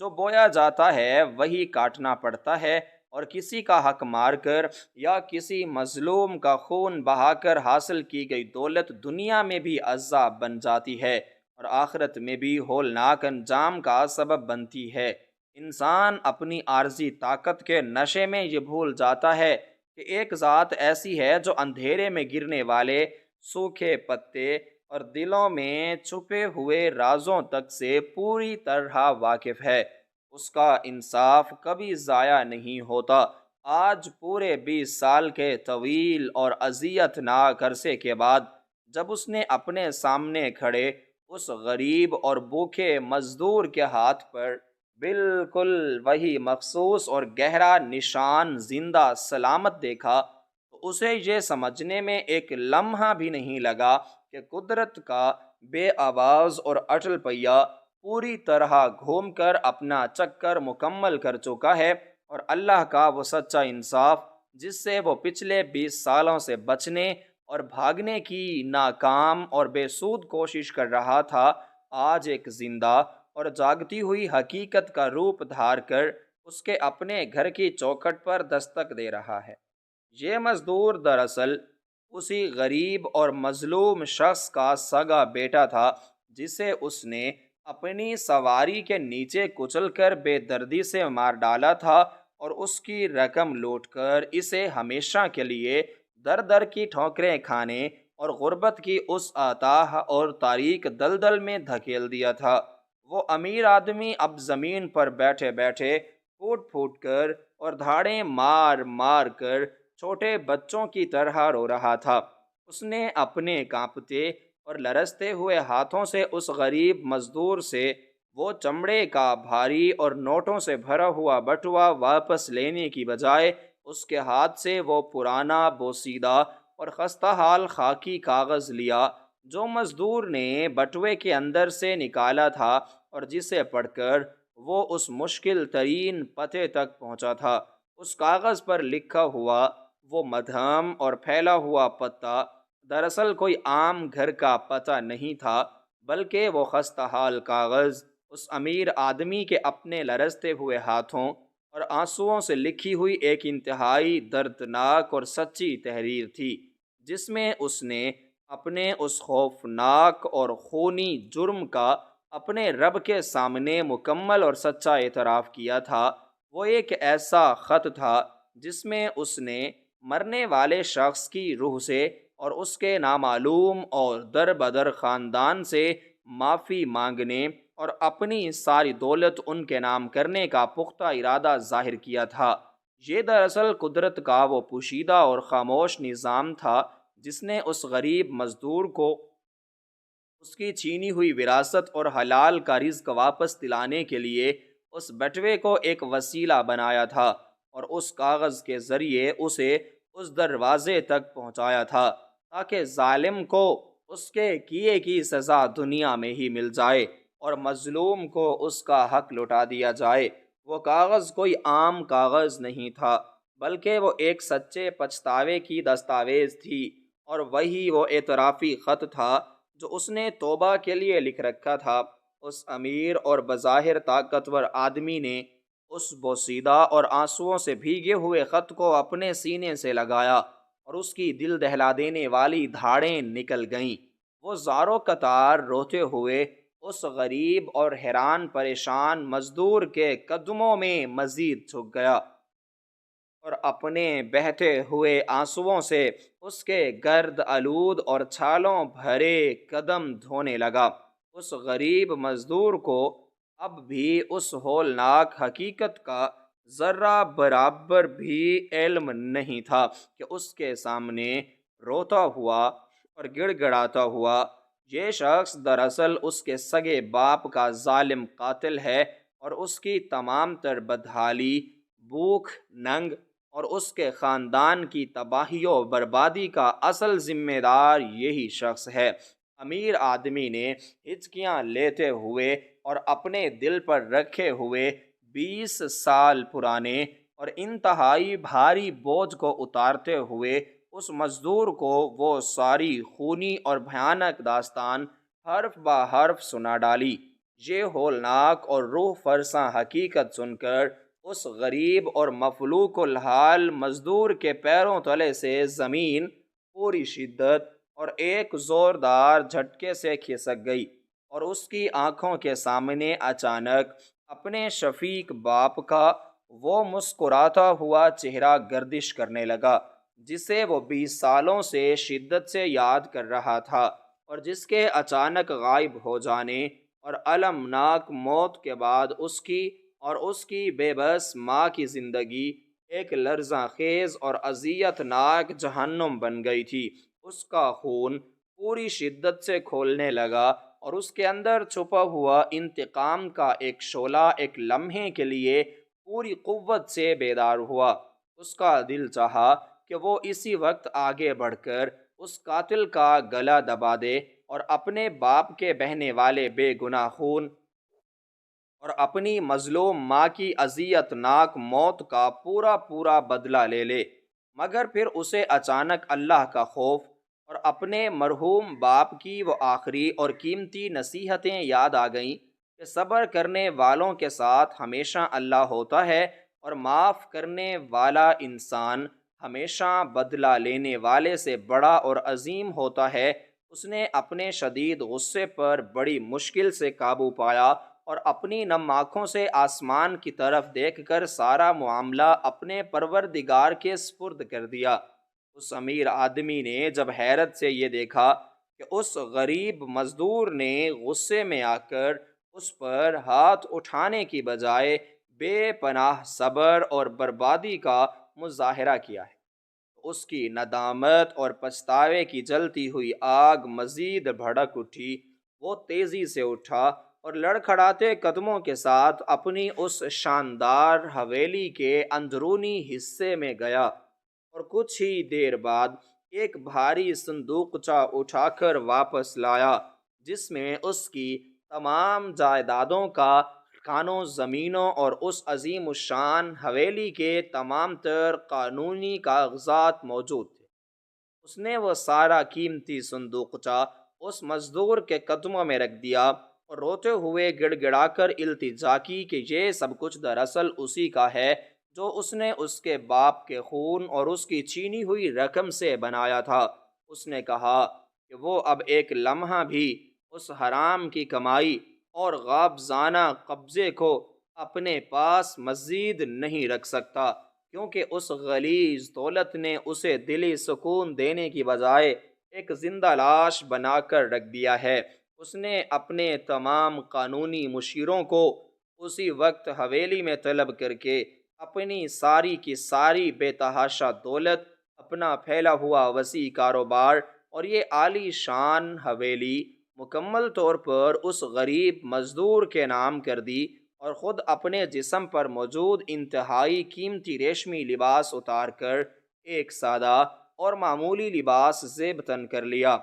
جو بویا جاتا ہے وہی کاٹنا پڑتا ہے، اور کسی کا حق مار کر یا کسی مظلوم کا خون بہا کر حاصل کی گئی دولت دنیا میں بھی عذاب بن جاتی ہے، اور آخرت میں بھی ہولناک انجام کا سبب بنتی ہے۔ انسان اپنی عارضی طاقت کے نشے میں یہ بھول جاتا ہے کہ ایک ذات ایسی ہے جو اندھیرے میں گرنے والے سوکھے پتے اور دلوں میں چھپے ہوئے رازوں تک سے پوری طرح واقف ہے۔ اس کا انصاف کبھی ضائع نہیں ہوتا۔ آج پورے 20 سال کے طویل اور اذیت ناک عرصے کے بعد جب اس نے اپنے سامنے کھڑے اس غریب اور بھوکے مزدور کے ہاتھ پر بالکل وہی مخصوص اور گہرا نشان زندہ سلامت دیکھا، تو اسے یہ سمجھنے میں ایک لمحہ بھی نہیں لگا کہ قدرت کا بے آواز اور اٹل پہیہ پوری طرح گھوم کر اپنا چکر مکمل کر چکا ہے، اور اللہ کا وہ سچا انصاف جس سے وہ پچھلے 20 سالوں سے بچنے اور بھاگنے کی ناکام اور بے سود کوشش کر رہا تھا، آج ایک زندہ اور جاگتی ہوئی حقیقت کا روپ دھار کر اس کے اپنے گھر کی چوکھٹ پر دستک دے رہا ہے۔ یہ مزدور دراصل اسی غریب اور مظلوم شخص کا سگا بیٹا تھا جسے اس نے اپنی سواری کے نیچے کچل کر بے دردی سے مار ڈالا تھا، اور اس کی رقم لوٹ کر اسے ہمیشہ کے لیے در در کی ٹھوکریں کھانے اور غربت کی اس اتاہ اور تاریک دلدل میں دھکیل دیا تھا۔ وہ امیر آدمی اب زمین پر بیٹھے بیٹھے پھوٹ پھوٹ کر اور دھاڑیں مار مار کر چھوٹے بچوں کی طرح رو رہا تھا۔ اس نے اپنے کانپتے اور لرزتے ہوئے ہاتھوں سے اس غریب مزدور سے وہ چمڑے کا بھاری اور نوٹوں سے بھرا ہوا بٹوا واپس لینے کی بجائے اس کے ہاتھ سے وہ پرانا بوسیدہ اور خستہ حال خاکی کاغذ لیا جو مزدور نے بٹوے کے اندر سے نکالا تھا، اور جسے پڑھ کر وہ اس مشکل ترین پتے تک پہنچا تھا۔ اس کاغذ پر لکھا ہوا وہ مدھم اور پھیلا ہوا پتا دراصل کوئی عام گھر کا پتہ نہیں تھا، بلکہ وہ خستہ حال کاغذ اس امیر آدمی کے اپنے لرزتے ہوئے ہاتھوں اور آنسوؤں سے لکھی ہوئی ایک انتہائی دردناک اور سچی تحریر تھی، جس میں اس نے اپنے اس خوفناک اور خونی جرم کا اپنے رب کے سامنے مکمل اور سچا اعتراف کیا تھا۔ وہ ایک ایسا خط تھا جس میں اس نے مرنے والے شخص کی روح سے اور اس کے نامعلوم اور در بدر خاندان سے معافی مانگنے اور اپنی ساری دولت ان کے نام کرنے کا پختہ ارادہ ظاہر کیا تھا۔ یہ دراصل قدرت کا وہ پوشیدہ اور خاموش نظام تھا جس نے اس غریب مزدور کو اس کی چھینی ہوئی وراثت اور حلال کا رزق واپس دلانے کے لیے اس بٹوے کو ایک وسیلہ بنایا تھا، اور اس کاغذ کے ذریعے اسے اس دروازے تک پہنچایا تھا تاکہ ظالم کو اس کے کیے کی سزا دنیا میں ہی مل جائے اور مظلوم کو اس کا حق لوٹا دیا جائے۔ وہ کاغذ کوئی عام کاغذ نہیں تھا، بلکہ وہ ایک سچے پچھتاوے کی دستاویز تھی، اور وہی وہ اعترافی خط تھا جو اس نے توبہ کے لیے لکھ رکھا تھا۔ اس امیر اور بظاہر طاقتور آدمی نے اس بوسیدہ اور آنسوؤں سے بھیگے ہوئے خط کو اپنے سینے سے لگایا، اور اس کی دل دہلا دینے والی دھاڑیں نکل گئیں۔ وہ زاروں قطار روتے ہوئے اس غریب اور حیران پریشان مزدور کے قدموں میں مزید جھک گیا، اور اپنے بہتے ہوئے آنسوؤں سے اس کے گرد آلود اور چھالوں بھرے قدم دھونے لگا۔ اس غریب مزدور کو اب بھی اس ہولناک حقیقت کا ذرہ برابر بھی علم نہیں تھا کہ اس کے سامنے روتا ہوا اور گڑ گڑاتا ہوا یہ شخص دراصل اس کے سگے باپ کا ظالم قاتل ہے، اور اس کی تمام تر بدحالی، بھوک، ننگ اور اس کے خاندان کی تباہی و بربادی کا اصل ذمہ دار یہی شخص ہے۔ امیر آدمی نے ہچکیاں لیتے ہوئے اور اپنے دل پر رکھے ہوئے 20 سال پرانے اور انتہائی بھاری بوجھ کو اتارتے ہوئے اس مزدور کو وہ ساری خونی اور بھیانک داستان حرف بہ حرف سنا ڈالی۔ یہ ہولناک اور روح فرساں حقیقت سن کر اس غریب اور مفلوک الحال مزدور کے پیروں تلے سے زمین پوری شدت اور ایک زوردار جھٹکے سے کھسک گئی، اور اس کی آنکھوں کے سامنے اچانک اپنے شفیق باپ کا وہ مسکراتا ہوا چہرہ گردش کرنے لگا جسے وہ 20 سالوں سے شدت سے یاد کر رہا تھا، اور جس کے اچانک غائب ہو جانے اور المناک موت کے بعد اس کی بے بس ماں کی زندگی ایک لرزاں خیز اور اذیت ناک جہنم بن گئی تھی۔ اس کا خون پوری شدت سے کھولنے لگا، اور اس کے اندر چھپا ہوا انتقام کا ایک شعلہ ایک لمحے کے لیے پوری قوت سے بیدار ہوا۔ اس کا دل چاہا کہ وہ اسی وقت آگے بڑھ کر اس قاتل کا گلا دبا دے اور اپنے باپ کے بہنے والے بے گناہ خون اور اپنی مظلوم ماں کی اذیت ناک موت کا پورا بدلہ لے لے، مگر پھر اسے اچانک اللہ کا خوف اور اپنے مرحوم باپ کی وہ آخری اور قیمتی نصیحتیں یاد آ گئیں کہ صبر کرنے والوں کے ساتھ ہمیشہ اللہ ہوتا ہے، اور معاف کرنے والا انسان ہمیشہ بدلہ لینے والے سے بڑا اور عظیم ہوتا ہے۔ اس نے اپنے شدید غصے پر بڑی مشکل سے قابو پایا اور اپنی نم آنکھوں سے آسمان کی طرف دیکھ کر سارا معاملہ اپنے پروردگار کے سپرد کر دیا۔ اس امیر آدمی نے جب حیرت سے یہ دیکھا کہ اس غریب مزدور نے غصے میں آ کر اس پر ہاتھ اٹھانے کی بجائے بے پناہ صبر اور بربادی کا مظاہرہ کیا ہے، اس کی ندامت اور پچھتاوے کی جلتی ہوئی آگ مزید بھڑک اٹھی۔ وہ تیزی سے اٹھا اور لڑکھڑاتے قدموں کے ساتھ اپنی اس شاندار حویلی کے اندرونی حصے میں گیا اور کچھ ہی دیر بعد ایک بھاری صندوقچہ اٹھا کر واپس لایا، جس میں اس کی تمام جائیدادوں کا کانوں زمینوں اور اس عظیم الشان حویلی کے تمام تر قانونی کاغذات موجود تھے۔ اس نے وہ سارا قیمتی صندوقچہ اس مزدور کے قدموں میں رکھ دیا اور روتے ہوئے گڑ گڑا کر التجا کی کہ یہ سب کچھ دراصل اسی کا ہے جو اس نے اس کے باپ کے خون اور اس کی چھینی ہوئی رقم سے بنایا تھا۔ اس نے کہا کہ وہ اب ایک لمحہ بھی اس حرام کی کمائی اور غابزانہ قبضے کو اپنے پاس مزید نہیں رکھ سکتا، کیونکہ اس غلیظ دولت نے اسے دلی سکون دینے کی بجائے ایک زندہ لاش بنا کر رکھ دیا ہے۔ اس نے اپنے تمام قانونی مشیروں کو اسی وقت حویلی میں طلب کر کے اپنی ساری کی ساری بے تحاشا دولت، اپنا پھیلا ہوا وسیع کاروبار اور یہ عالی شان حویلی مکمل طور پر اس غریب مزدور کے نام کر دی اور خود اپنے جسم پر موجود انتہائی قیمتی ریشمی لباس اتار کر ایک سادہ اور معمولی لباس زیب تن کر لیا۔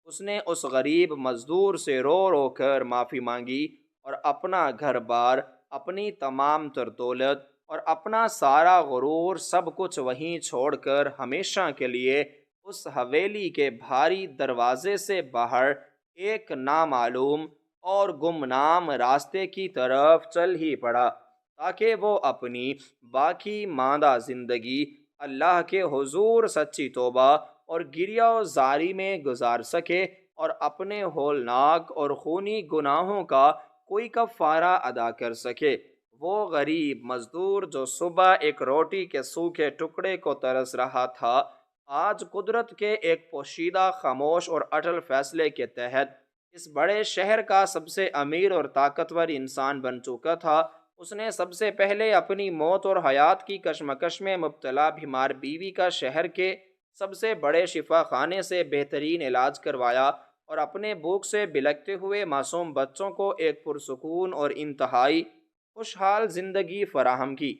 اس نے اس غریب مزدور سے رو رو کر معافی مانگی اور اپنا گھر بار، اپنی تمام تر دولت اور اپنا سارا غرور سب کچھ وہیں چھوڑ کر ہمیشہ کے لیے اس حویلی کے بھاری دروازے سے باہر ایک نامعلوم اور گمنام راستے کی طرف چل ہی پڑا، تاکہ وہ اپنی باقی ماندہ زندگی اللہ کے حضور سچی توبہ اور گریہ و زاری میں گزار سکے اور اپنے ہولناک اور خونی گناہوں کا کوئی کفارہ ادا کر سکے۔ وہ غریب مزدور جو صبح ایک روٹی کے سوکھے ٹکڑے کو ترس رہا تھا، آج قدرت کے ایک پوشیدہ، خاموش اور اٹل فیصلے کے تحت اس بڑے شہر کا سب سے امیر اور طاقتور انسان بن چکا تھا۔ اس نے سب سے پہلے اپنی موت اور حیات کی کشمکش میں مبتلا بیمار بیوی کا شہر کے سب سے بڑے شفا خانے سے بہترین علاج کروایا اور اپنے بھوک سے بلکتے ہوئے معصوم بچوں کو ایک پرسکون اور انتہائی خوشحال زندگی فراہم کی۔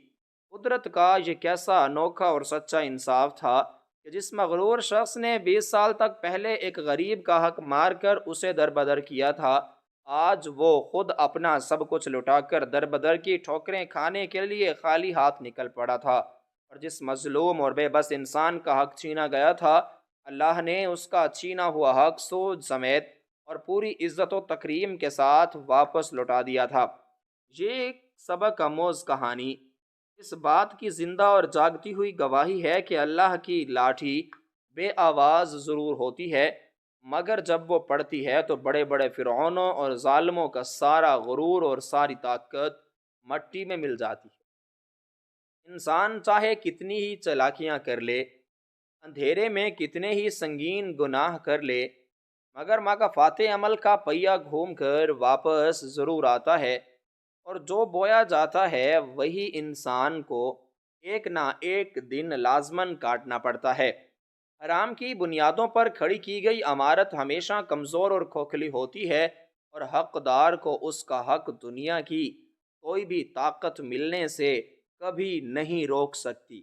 قدرت کا یہ کیسا انوکھا اور سچا انصاف تھا کہ جس مغرور شخص نے 20 سال تک پہلے ایک غریب کا حق مار کر اسے دربدر کیا تھا، آج وہ خود اپنا سب کچھ لٹا کر دربدر کی ٹھوکریں کھانے کے لیے خالی ہاتھ نکل پڑا تھا۔ اور جس مظلوم اور بے بس انسان کا حق چھینا گیا تھا، اللہ نے اس کا چھینا ہوا حق سود سمیت اور پوری عزت و تکریم کے ساتھ واپس لوٹا دیا تھا۔ یہ ایک سبق آموز کہانی اس بات کی زندہ اور جاگتی ہوئی گواہی ہے کہ اللہ کی لاٹھی بے آواز ضرور ہوتی ہے، مگر جب وہ پڑتی ہے تو بڑے بڑے فرعونوں اور ظالموں کا سارا غرور اور ساری طاقت مٹی میں مل جاتی ہے۔ انسان چاہے کتنی ہی چالاکیاں کر لے، اندھیرے میں کتنے ہی سنگین گناہ کر لے، مگر مکافات عمل کا پہیہ گھوم کر واپس ضرور آتا ہے، اور جو بویا جاتا ہے وہی انسان کو ایک نہ ایک دن لازماً کاٹنا پڑتا ہے۔ حرام کی بنیادوں پر کھڑی کی گئی عمارت ہمیشہ کمزور اور کھوکھلی ہوتی ہے، اور حقدار کو اس کا حق دنیا کی کوئی بھی طاقت ملنے سے کبھی نہیں روک سکتی۔